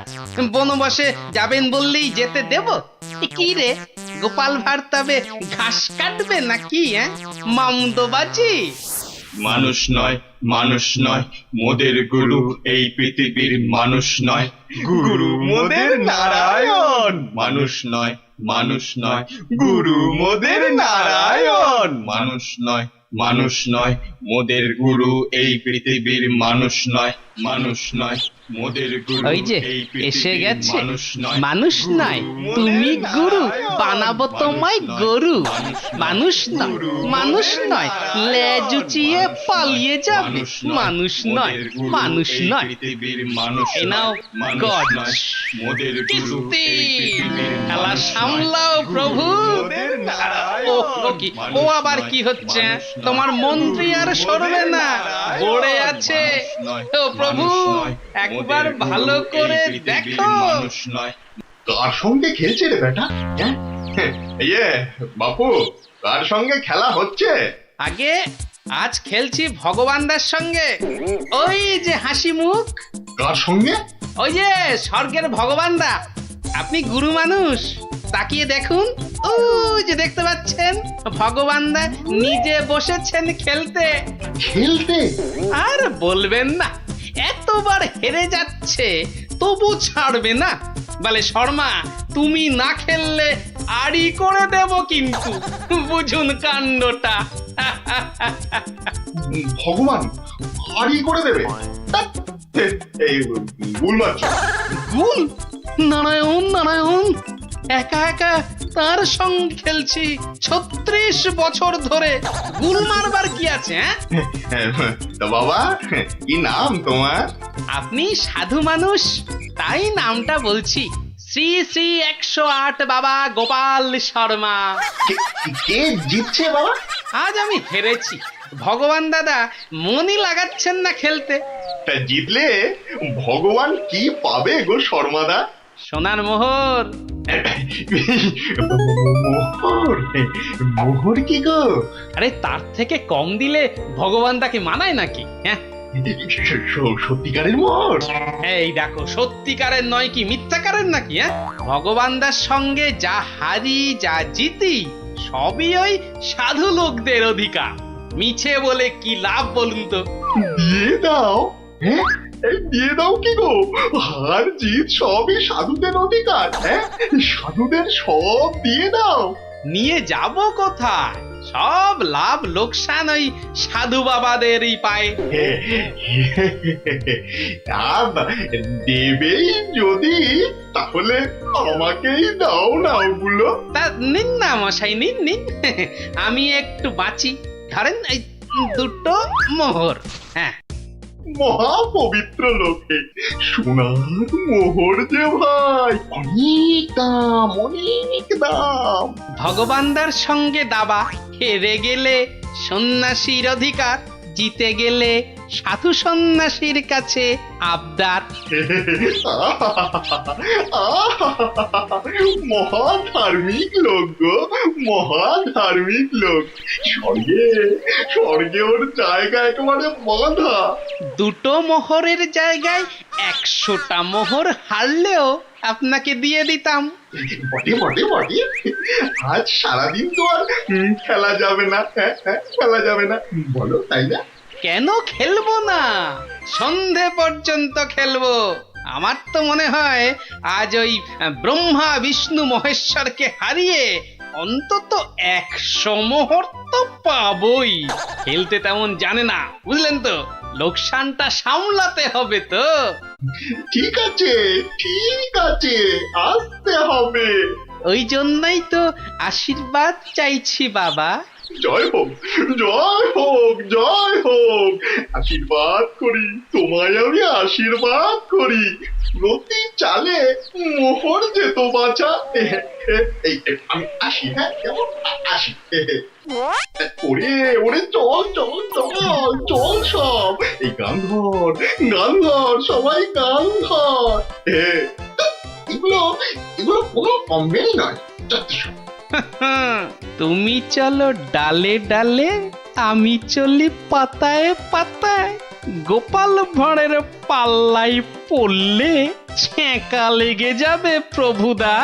বনবাসে যাবেন বললেই যেতে দেব? কি রে গোপাল ভাঁড় তবে ঘাস কাটবে নাকি মামদোবাজি? মানুষ নয় মানুষ নয় মোদের গুরু এই পৃথিবীর মানুষ নয় গুরু মোদের নারায়ণ মানুষ নয় মানুষ নয় গুরু মোদের নারায়ণ মানুষ নয় মানুষ নয় মোদের গুরু এই পৃথিবীর মানুষ নয় মানুষ নয় মোদের গুরু ওই যে এই এসে পৃথিবীর গেছে মানুষ নয় মানুষ নয় তুমি গুরু বানাবো তোমায় গরু মানুষ নয় মানুষ নয় লেজ উঁচিয়ে পালিয়ে যাবে মানুষ নয় মানুষ নয় পৃথিবীর মানুষ এ নাও মানুষ গজ নয় মোদের গুরু কিস্তি এই পৃথিবীর খেলা মানুষ সামলাও নয়। প্রভু মোদের নারায়ণ। ও কি ও আবার কি হচ্ছে তোমার মন্ত্রী আর সরবে না পড়ে আছে ও প্রভু একবার ভালো করে দেখো মানুষ নয় কার সঙ্গে খেলছে রে বেটা? ইয়ে বাপু, কার সঙ্গে খেলা হচ্ছে? আগে আজ খেলছি ভগবানদার সঙ্গে ওই যে হাসি মুখ কার সঙ্গে? ওই যে স্বর্গের ভগবানদা আপনি গুরু মানুষ তাকিয়ে দেখুন ও যে দেখতে পাচ্ছেন ভগবানদা নিজে বসেছেন খেলতে খেলতে? আর বলবেন না এতবার হেরে যাচ্ছে তবু ছাড়বে না বলে শর্মা তুমি না খেললে আড়ি করে দেব কিন্তু বুঝুন কাণ্ডটা ভগবান হারি করে দেবে? এই ভুল মারছো। গুল নারায়ণ নারায়ণ একা একা তার সঙ্গে খেলছি 36 বছর ধরে গুল মারবার কি আছে তা বাবা, কি নাম তোমার? আপনি সাধু মানুষ তাই নামটা বলছি শ্রী শ্রী 108 বাবা গোপাল শর্মা কে জিতছে বাবা? আজ আমি হেরেছি ভগবান দাদা মনই লাগাচ্ছেন না খেলতে তা জিতলে ভগবান কি পাবে গো শর্মাদা? সোনার মোহর মোহর? মোহর কি গো? আরে তার থেকে কম দিলে ভগবান তাকে মানায় নাকি সত্যিকারের মোহর? এই দেখো সত্যিকারের নয় কি মিথ্যাকারের নাকি ভগবানদার সঙ্গে যা হারি যা জিতি সবই ওই সাধু লোকদের অধিকার মিছে বলে কি লাভ বলুন তো দিয়ে দাও? এই দিয়ে দাও কি গো? হার জিত সবই সাধুদের অধিকার। সাধুদের সব দিয়ে দাও। নিয়ে যাব কোথায় সব লাভ লোকসান ওই সাধু বাবাদেরই পায় দেবেই যদি, তাহলে আমাকেই দাও না ওগুলো। তা নিন না মশাই নিন নিন আমি একটু বাঁচি ধরেন এই 2টো মোহর মহা পবিত্র লোকে সোনার মোহর যে ভাই, অনেক দাম অনেক দাম। ভগবানদার সঙ্গে দাবা হেরে গেলে সন্ন্যাসীর অধিকার জিতে গেলে সাধু সন্ন্যাসীর কাছে আবদার মহা ধার্মিক লোক গো, মহা ধার্মিক লোক। স্বর্গে স্বর্গে ওর জায়গা একেবারে বাঁধা। 2টো মোহরের জায়গায় 100টা মোহর হারলেও আপনাকে দিয়ে দিতাম বটে বটে বটে, আজ সারাদিন তো আর খেলা যাবে না। খেলা যাবে না বলো, তাই না? কেন খেলবো না সন্ধে পর্যন্ত খেলবো আমার তো মনে হয় আজ ওই ব্রহ্মা বিষ্ণু মহেশ্বরকে হারিয়ে অন্তত 100 মোহর তো পাবই খেলতে তেমন জানে না বুঝলেন তো লোকসানটা সামলাতে হবে তো ঠিক আছে ঠিক আছে, আসতে হবে। ওই জন্যই তো আশীর্বাদ চাইছি বাবা জয় হোক জয় হোক জয় হোক। আশীর্বাদ করি তোমায়, আমি আশীর্বাদ করি। প্রতি চালে মোহর যেত বাঁচা। এই আমি আসি, কেমন আসি। ওরে ওরে চল চল চল চল সব, এই গান ধর সবাই গান ধর। এগুলো এগুলো কোনো কমবেই নয়। তুমি চলো ডালে ডালে আমি চলি পাতায় পাতায় গোপাল ভাঁড়ের পাল্লাই পড়লে ছেঁকা লেগে যাবে প্রভুদা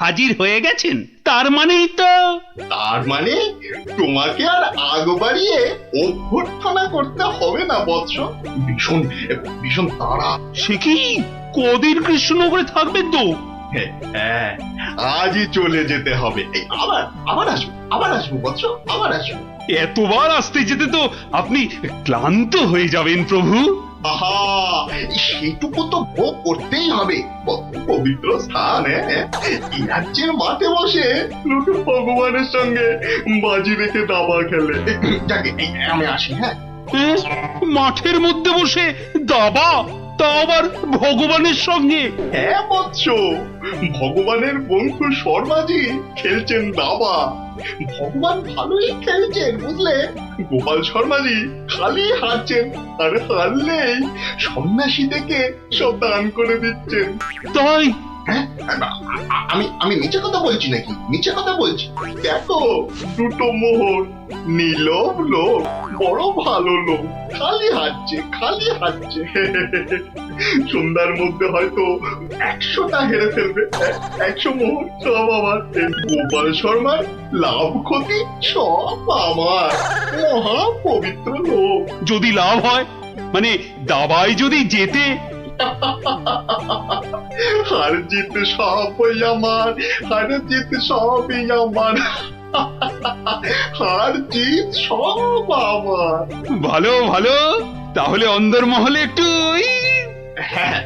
হাজির হয়ে গেছেন, তার মানেই তো তার মানে তোমাকে আর আগ বাড়িয়ে অভ্যর্থনা করতে হবে না বৎস। ভীষণ ভীষণ তাড়া। সে কি কদিন কৃষ্ণনগরে থাকবেন তো? হ্যাঁ, আজই চলে যেতে হবে। এই আবার আবার আসবো বৎস, আবার আসবো। এতবার আসতে যেতে তো আপনি ক্লান্ত হয়ে যাবেন প্রভু। আহা, সেটুকু তো ভোগ করতেই হবে। পবিত্র স্থান, এই রাজ্যের মাঠে বসে লোকে ভগবানের সঙ্গে বাজি রেখে দাবা খেলে। যাকে আমি আসি। হ্যাঁ, মাঠের মধ্যে বসে দাবা, তা আবার ভগবানের সঙ্গে? হ্যাঁ বৎস, ভগবানের বন্ধু শর্মাজি খেলছেন দাবা। ভগবান ভালোই খেলছেন বুঝলে। গোপাল শর্মাজি খালি হারছেন, আর হারলেই সন্ন্যাসী থেকে সব দান করে দিচ্ছেন। তাই? হ্যাঁ, আমি নিচে কথা বলছি নাকি? নিচে কথা বলছি। দেখো, দুটো মোহর, নীলব লোক, বড় ভালো লোক, খালি হাঁটছে। সন্ধ্যার মধ্যে হয়তো 100টা হেরে ফেলবে। 100 মোহর সব আমার। গোপাল শর্মার লাভ ক্ষতি সব আমার। মহা পবিত্র লোক। যদি লাভ হয়, মানে দাবায় যদি জেতে? হার জিত সবই আমার, হার জিত সবই আমার, হার জিত সব আমার। ভালো ভালো, তাহলে অন্দরমহলে একটু হ্যাঁ,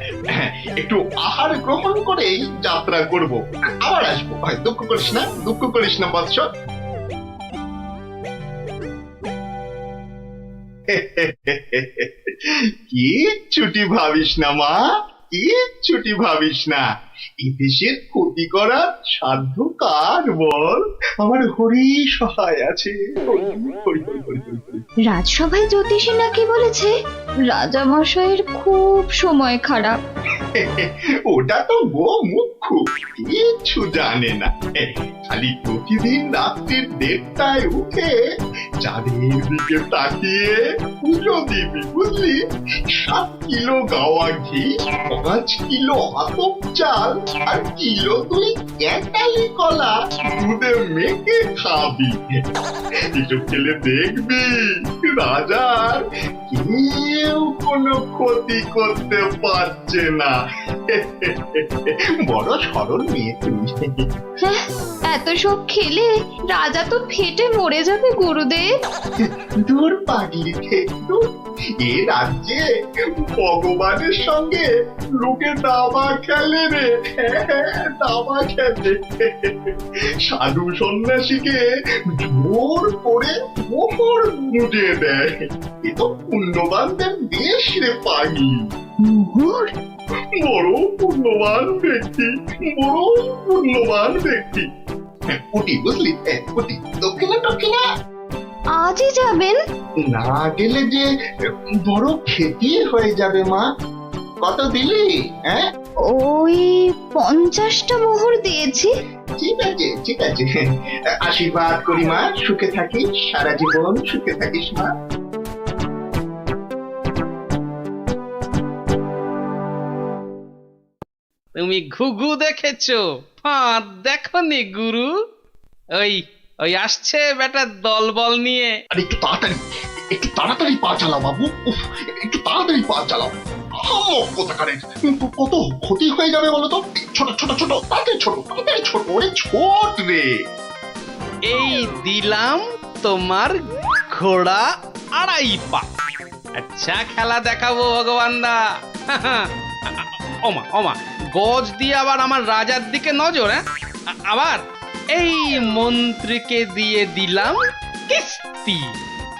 একটু আহার গ্রহণ করেই যাত্রা করব। আবার আসবো। দুঃখ করিস না বৎস। কিচ্ছুটি ভাবিস না মা, কিচ্ছুটি ভাবিস না। এই দেশের ক্ষতি করার সাধ্য কার বল? আমার হরি সহায় আছে। রাজসভায় জ্যোতিষী নাকি বলেছে রাজা মশাইয়ের খুব সময় খারাপ। ওটা তো গো মুখ্য, কিচ্ছু জানে না। খালি প্রতিদিন রাত্রির 1:30টায় উঠে চাঁদের দিকে তাকিয়ে পুজো দিবি বুঝলি। 7 কিলো গাওয়া ঘি, 5 কিলো আতপ চাল, আর কিলো 2 ক্যাটালি কলা দুধে মেখে খাবি। এসব খেলে দেখবি রাজার কেউ কোনো ক্ষতি করতে পারছে না। বড় সরল মেয়ে তুমি। এত সব খেলে রাজা তো ফেটে মরে যাবে গুরুদেব। দূর পাগলি, এ রাজ্যে ভগবানের সঙ্গে লোকে দাবা খেলে রে। দাবা খেলে সাধু সন্ন্যাসীকে জোর করে মোহর বুঝিয়ে দেয়। এ তো পুণ্যবানদের দেশ রে পাগলি। মোহর? বড় পুণ্যবান ব্যক্তি, বড় পুণ্যবান ব্যক্তি। কুটি বুঝলি, কুটি দক্ষিণা। আজই যাবেন? না গেলে যে বড় ক্ষতি হয়ে যাবে মা। কত দিলি? হ্যাঁ, ওই 50টা মোহর দিয়েছি। ঠিক আছে। আশীর্বাদ করি মা, সুখে থাকিস, সারা জীবন সুখে থাকিস মা। তুমি ঘুঘু দেখেছো, ফাঁদ দেখনি গুরু? ওই ওই আসছে বেটা দলবল নিয়ে। আর একটু তাড়াতাড়ি পা চালাও বাবু। একটু তাড়াতাড়ি পা চালাও। কোথাকারে কত ক্ষতি হয়ে যাবে বলো তো। ছোট তাড়াতাড়ি ছোট, ওরে ছোট রে। এই দিলাম তোমার ঘোড়া 2.5 পা। আচ্ছা খেলা দেখাবো ভগবান দা। ওমা গজ দিয়ে আবার আমার রাজার দিকে নজর। আবার এই মন্ত্রীকে দিয়ে দিলাম কিস্তি।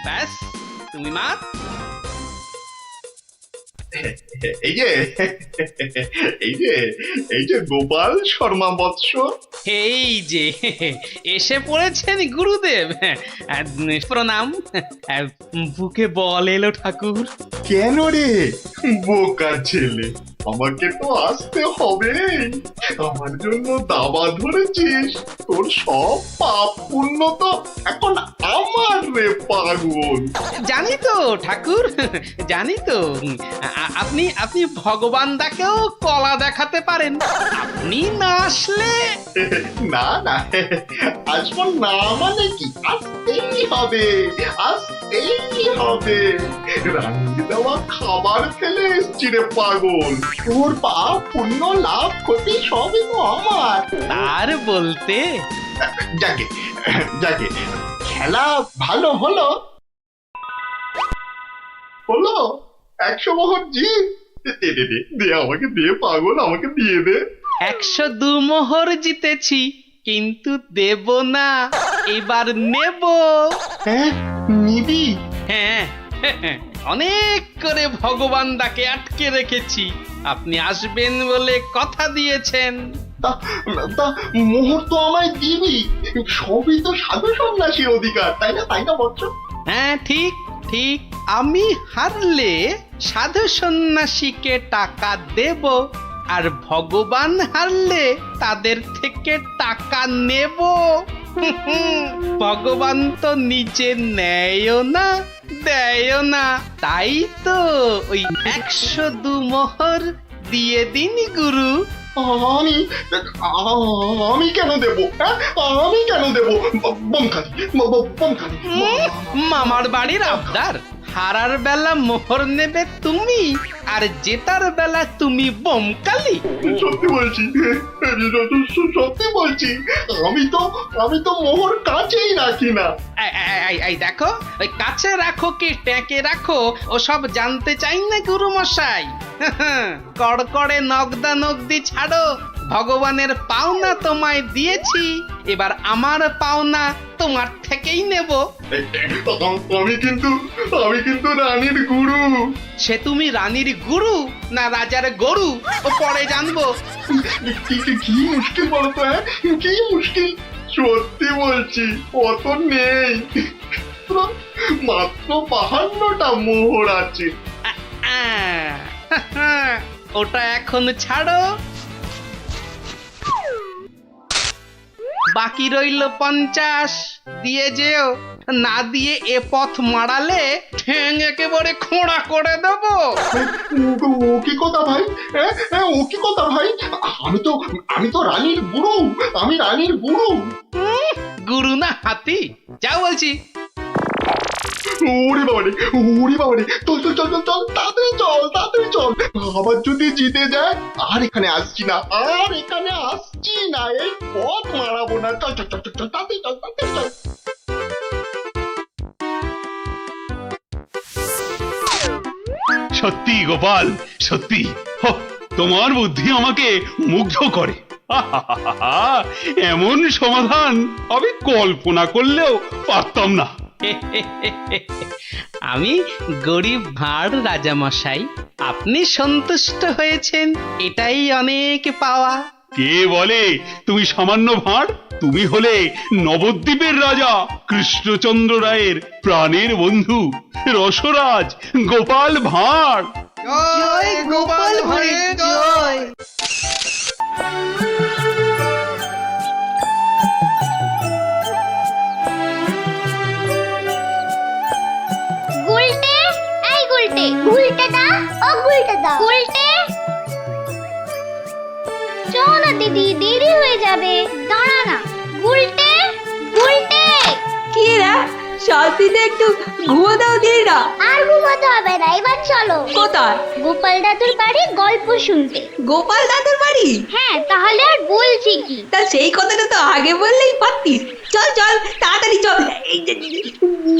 ব্যাস, তুমি মাত। এই যে গোপাল শর্মা বৎস। এই যে এসে পড়েছেন গুরুদেব। প্রণাম। বুকে বল এলো ঠাকুর। কেন রে বোকা ছেলে, আমাকে তো আসতে হবে। আমার জন্য দাবা ধরেছিস, তোর সব পাপ পুণ্য তো এখন আমার রে পাগল। জানি তো ঠাকুর, জানি তো। আপনি আপনি ভগবান দাকেও কলা দেখাতে পারেন। আপনি না আসলে না না, আসবো না মানে কি, আসতেই হবে, আসতেই হবে। রানীর দেওয়া খাবার খেলে এসছি রে পাগল, তোর পাপ পুণ্য লাভ ক্ষতি সবই তো আমার। তার বলতে যাকে যাকে খেলা ভালো হলো হলো, 100 মোহর জিত। দে দে দে দে, আমাকে দে পাগল, আমাকে দিয়ে দে। 102 মোহর জিতেছি, কিন্তু দেব না, এবার নেব। হ্যাঁ নিবি? হ্যাঁ, অনেক করে ভগবান দাকে আটকে রেখেছি। আপনি আসবেন বলে কথা দিয়েছেন। তা তা মোহর তো আমায় দিবি, সবই তো সাধু সন্ন্যাসীর অধিকার, তাই না, তাই না বচ্চ? হ্যাঁ ঠিক ঠিক, আমি হারলে সাধু সন্ন্যাসীকে টাকা দেব, আর ভগবান হারলে তাদের থেকে টাকা নেব। ভগবান তো নিজে নেয়ও না দেয়ও না, তাই তো ওই 102 মোহর দিয়ে দিন গুরু। আমি আমি কেন দেব? হ্যাঁ আমি কেন দেব? বমখালি বমখালি। মামার বাড়ির আবদার, হারার বেলা মোহর নেবে তুমি, আর জেতার বেলা তুমি বোমকালি। সত্যি বলছি, সত্যি বলছি, আমি তো মোহর কাছেই রাখি না। এই দেখো, ওই কাছে রাখো কি ট্যাঁকে রাখো ওসব জানতে চাই না গুরু মশাই। কড়কড়ে নগদা নগদি ছাড়ো, ভগবানের পাওনা তোমায় দিয়েছি, এবার আমার পাওনা তোমার থেকেই নেব। আমি কিন্তু রানীর গুরু। সে তুমি রানীর গুরু না রাজার গরু, ও পরে জানবো। কি মুশকিল বলতো? হ্যাঁ কি মুশকিল? সত্যি বলছি, অত নেই, মাত্র 52টা মোহর আছে। ওটা এখন ছাড়ো, বাকি রইল 50। দিয়ে যেও, না দিয়ে এ পথ মারালে ঠ্যাং একেবারে খোঁড়া করে দেবো। ও কি কথা ভাই? ও কি কথা ভাই? আমি তো রানীর গুরু, আমি রানীর গুরু। গুরু না হাতি, যা বলছি। ওরে বাবারে, চল চল চল চল চল, তাড়াতাড়ি চল। আবার যদি জিতে যায় আর এখানে আসছি না, এই পথ মারাবো না। চল চল চল চল, তাড়াতাড়ি চল। সত্যি গোপাল, সত্যি তোমার বুদ্ধি আমাকে মুগ্ধ করে। এমন সমাধান আমি কল্পনা করলেও পারতাম না। আমি গরিব ভাঁড় রাজামশাই, আপনি সন্তুষ্ট হয়েছেন, এটাই অনেক পাওয়া। কে বলে তুমি সামান্য ভাঁড়? তুমি হলে নবদ্বীপের রাজা কৃষ্ণচন্দ্র রায়ের প্রাণের বন্ধু রসরাজ গোপাল ভাঁড়। জয় গোপাল ভাঁড়ের জয়। গুলটে, এই গুলটে, গুলটেটা, ও গুলটেটা, গুলটে। চল না দিদি, দেরি হয়ে যাবে, দাঁড়া না। গুলটে, গুলটে। কি রে, শান্তিতে একটু ঘুমো দাও দিদিরা। আর ঘুমাতে হবে না, এবার চলো। কোথায়? গোপাল দাদুর বাড়ি গল্প শুনতে। গোপাল দাদুর বাড়ি? হ্যাঁ, তাহলে আর বলছি কি? তা সেই কথাটা তো আগে বললেই পারতিস। চল চল, তাড়াতাড়ি চল। এই যে,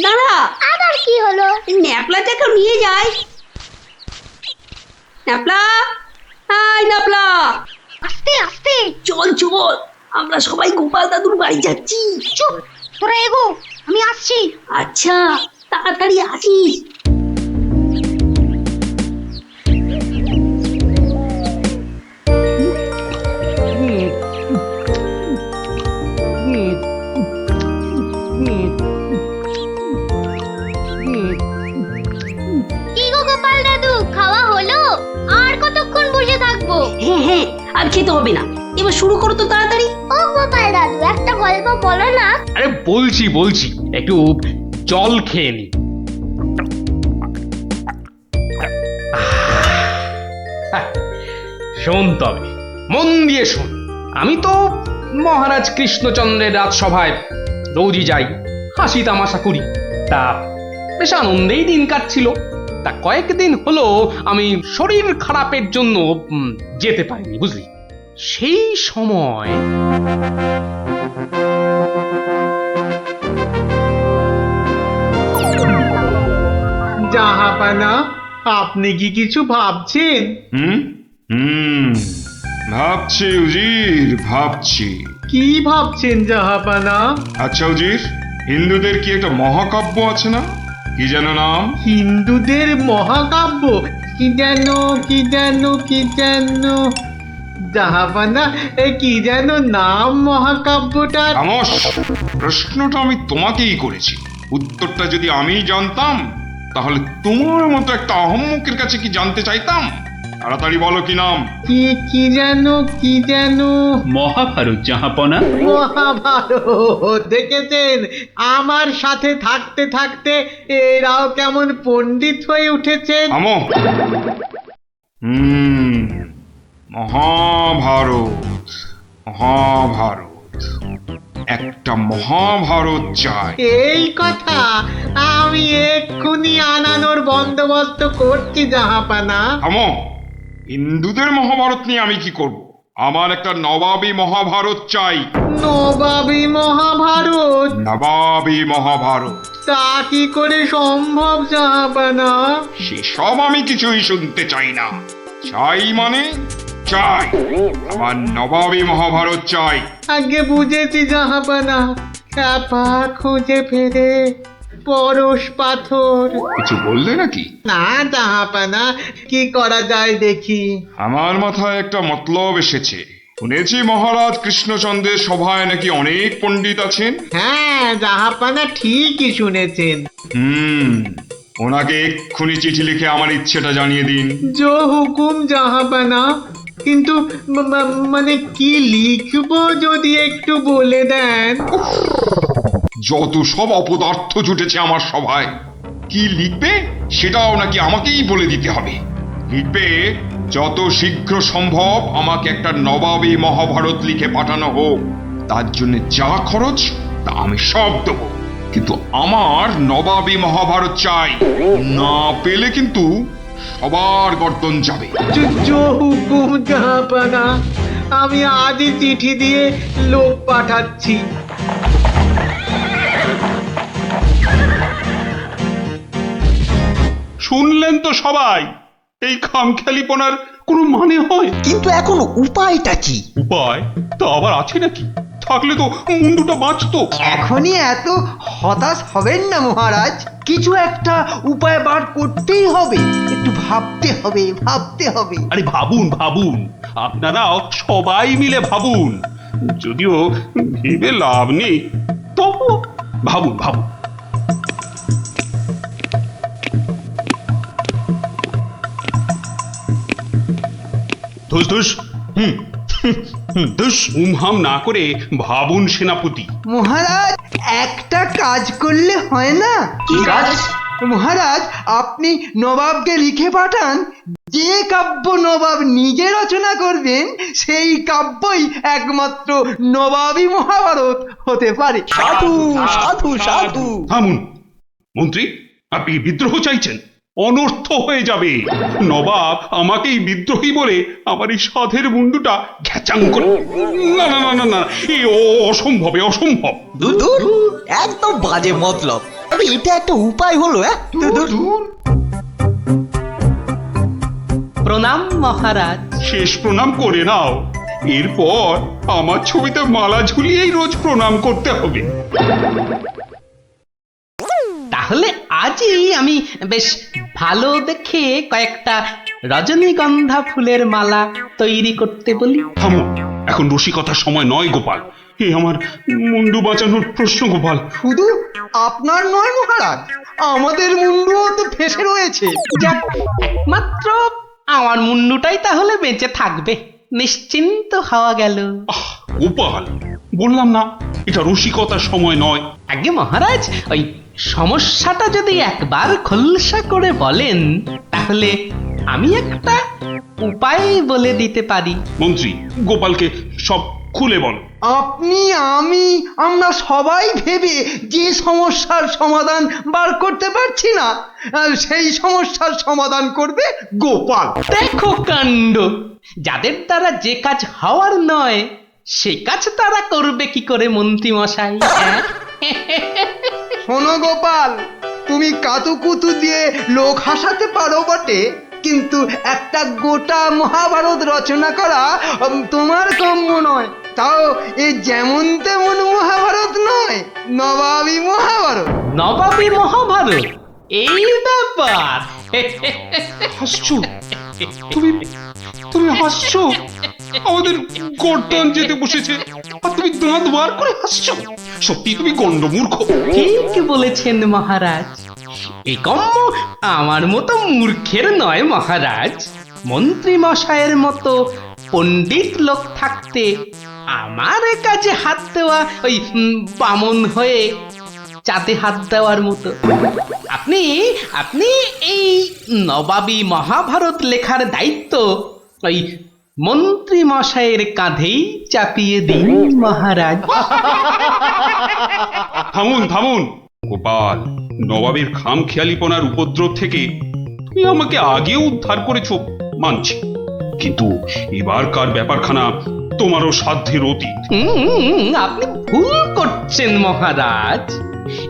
দাঁড়া। আবার কি হলো? ন্যাপলাটাকে নিয়ে যাই। ন্যাপলা, হাই ন্যাপলা। আস্তে আস্তে চল চল, আমরা সবাই গোপাল দাদুর বাড়ি যাচ্ছি। চুপ, তোরা এগো, আমি আসছি। আচ্ছা, তাড়াতাড়ি আসিস। কি গো গোপাল দাদু, খাওয়া হলো? আর কতক্ষণ বসে হ্যাঁ হ্যাঁ, আর খেতে হবে না, এবার শুরু করো তো তাড়াতাড়ি। ও গোপাল দাদু একটা গল্প বলো না। আরে বলছি একটু জল খেয়ে নি। শোন তবে, মন দিয়ে শোন। আমি তো মহারাজ কৃষ্ণচন্দ্রের রাজসভায় রোজই যাই, হাসি তামাশা করি, তা বেশ আনন্দেই দিন কাটছিল। তা কয়েকদিন হলো আমি শরীর খারাপের জন্য যেতে পারিনি, বুঝলি। সেই সময় জাহাপানা, আপনি কি কিছু ভাবছেন? ভাবছি উজির, ভাবছি। কি ভাবছেন জাহাপানা? আচ্ছা উজির, হিন্দুদের কি একটা মহাকাব্য আছে না, কি যেন নাম? হিন্দুদের মহাকাব্য? কি যেন জাহাপানা, কি যেন নাম মহাকাব্যটার? খামোশ! প্রশ্নটা আমি তোমাকেই করেছি, উত্তরটা যদি আমি জানতাম তাহলে তোমার মতো একটা আহম্মকের কাছে কি জানতে চাইতাম? তাড়াতাড়ি বলো কি নাম। কি যেন মহাভারত জাহাপনা। মহাভারত! দেখেছেন, আমার সাথে থাকতে থাকতে এরাও কেমন পণ্ডিত হয়ে উঠেছেন। থামো। মহাভারত একটা মহাভারত চাই। এই কথা আমি এক্ষুনি আনানোর বন্দোবস্ত করছি জাহাপানা। থামো। হিন্দুদের মহাভারত নিয়ে আমি কি করব? আমার একটা নবাবী মহাভারত চাই। নবাবী মহাভারত? নবাবী মহাভারত। তা কি করে সম্ভব জাহাপানা? সেসব আমি কিছুই শুনতে চাই না। চাই মানে চাই, আমার নবাবী মহাভারত চাই। আগে বুঝেছি জাহাপানা, চাপা খুঁজে ফেরে পরশ পাথর। কিছু বললে নাকি? না জাহাপানা, কি করা যায় দেখি। আমার মাথায় একটা মতলব এসেছে। শুনেছি মহারাজ কৃষ্ণচন্দ্রের সভায় নাকি অনেক পণ্ডিত আছেন। হ্যাঁ জাহাপানা, ঠিকই শুনেছেন। ওনাকে এক্ষুনি চিঠি লিখে আমার ইচ্ছেটা জানিয়ে দিন। জো হুকুম জাহাপানা, কিন্তু মানে কি লিখবো যদি একটু বলে দেন। যত সব অপদার্থ জুটেছে আমার সভায়, কি লিখবে সেটাও নাকি আমাকেই বলে দিতে হবে। লিখবে, যত শীঘ্র সম্ভব আমাকে একটা নবাবী মহাভারত লিখে পাঠানো হোক, তার জন্য যা খরচ তা আমি সব দেবো, কিন্তু আমার নবাবী মহাভারত চাই। না পেলে কিন্তু সবার গর্দন যাবে। জো হুকুম জাহাপানা, আমি আজই চিঠি দিয়ে লোক পাঠাচ্ছি। শুনলেন তো সবাই, এই খামখেয়ালিপনার কোনো মানে হয়? কিন্তু এখন উপায়টা কি? উপায় তা আবার আছে নাকি? থাকলে তো মুন্ডুটা বাঁচতো। এখনই এত হতাশ হবেন না মহারাজ, কিছু একটা উপায় বার করতেই হবে। একটু ভাবতে হবে। আরে ভাবুন, আপনারাও সবাই মিলে ভাবুন। যদিও ভেবে লাভ নেই, তবু ভাবুন। ধুস উমহাম না করে ভাবুন সেনাপতি। মহারাজ, একটা কাজ করলে হয় না? কি কাজ? মহারাজ, আপনি নবাবকে লিখে পাঠান, যে কাব্য নবাব নিজে রচনা করবেন সেই কাব্যই একমাত্র নবাবী মহাভারত হতে পারে। সাধু। থামুন মন্ত্রী, আপনি বিদ্রোহ চাইছেন? অনর্থ হয়ে যাবে। নবাব আমাকেই বিদ্রোহী বলে আমার এই সাধের মুন্ডুটা ঘ্যাচাং করে। না, এ অসম্ভব। দূর, একদম বাজে মতলব। এটা একটা উপায় হলো। প্রণাম মহারাজ। শেষ প্রণাম করে নাও, এরপর আমার ছবিতে মালা ঝুলিয়েই রোজ প্রণাম করতে হবে। তাহলে আজই আমি বেশ ভালো দেখে কয়েকটা রজনীগন্ধা ফুলের মালা তৈরি করতে বলি। থামো, এখন রসিকতার সময় নয় গোপাল। এ আমার মুন্ডু বাঁচানোর প্রশ্ন গোপাল। শুধু আপনার নয় মহারাজ, আমাদের মুন্ডুও তো ফেসে রয়েছে। যাক, মাত্র আমার মুন্ডুটাই তাহলে বেঁচে থাকবে, নিশ্চিন্ত হওয়া গেল। আহ, গোপাল, বললাম না এটা রসিকতার সময় নয়। আগে মহারাজ, ওই সমস্যাটা যদি একবার খোলসা করে বলেন তাহলে আমি একটা উপায় বলে দিতে পারি। মন্ত্রী, গোপালকে সব খুলে বল। আপনি আমি আমরা সবাই ভেবে যে সমস্যার সমাধান বার করতে পারছি না, সেই সমস্যার সমাধান করবে গোপাল। দেখো কাণ্ড, যাদের দ্বারা যে কাজ হওয়ার নয় সে কাজ তারা করবে কি করে মন্ত্রী মশাই? শোনো গোপাল, তুমি কাতুকুতু দিয়ে লোক হাসাতে পারো বটে, কিন্তু একটা গোটা মহাভারত রচনা করা তোমার কাম্য নয়। তাও এ যেমন তেমন মহাভারত নয়, নবাবী মহাভারত। নবাবী মহাভারত, এই ব্যাপার। হাসছো? তুমি তুমি হাসছো? আমাদের গর্দান যেতে বসেছে আর তুমি দাঁত বার করে হাসছো? সত্যি তুমি গন্ডমূর্খ। ঠিক বলেছেন মহারাজ, এই কম্ম আমার মতো মূর্খের নয় মহারাজ। মন্ত্রী মশাইয়ের মতো পণ্ডিত লোক থাকতে আমার কাজে হাত দেওয়া ওই বামন হয়ে চাঁদে হাত দেওয়ার মতো। আপনি আপনি এই নবাবী মহাভারত লেখার দায়িত্ব ওই মন্ত্রী মশাইয়ের কাঁধেই চাপিয়ে দিন মহারাজ। থামুন থামুন গোপাল, নবাবের খামখেয়ালিপনার উপদ্রব থেকে তুমি আমাকে আগেও উদ্ধার করেছো মানছি, কিন্তু এবারকার ব্যাপারখানা তোমারও সাধ্যের অতীত। আপনি ভুল করছেন মহারাজ।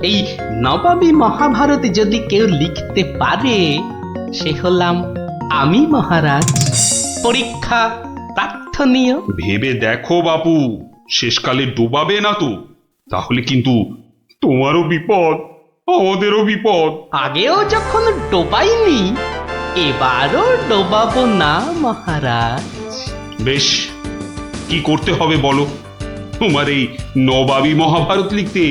এই নবাবী মহাভারত যদি কেউ লিখতে পারে সে হলাম আমি মহারাজ। পরীক্ষা প্রার্থনীয়। ভেবে দেখো বাপু, শেষকালে ডুবাবে না তো? তাহলে কিন্তু তোমারও বিপদ, আমাদেরও বিপদ। আগেও যখন ডোবাইনি এবারও ডোবাবো না মহারাজ। বেশ, কি করতে হবে বলো? তোমার এই নবাবী মহাভারত লিখতে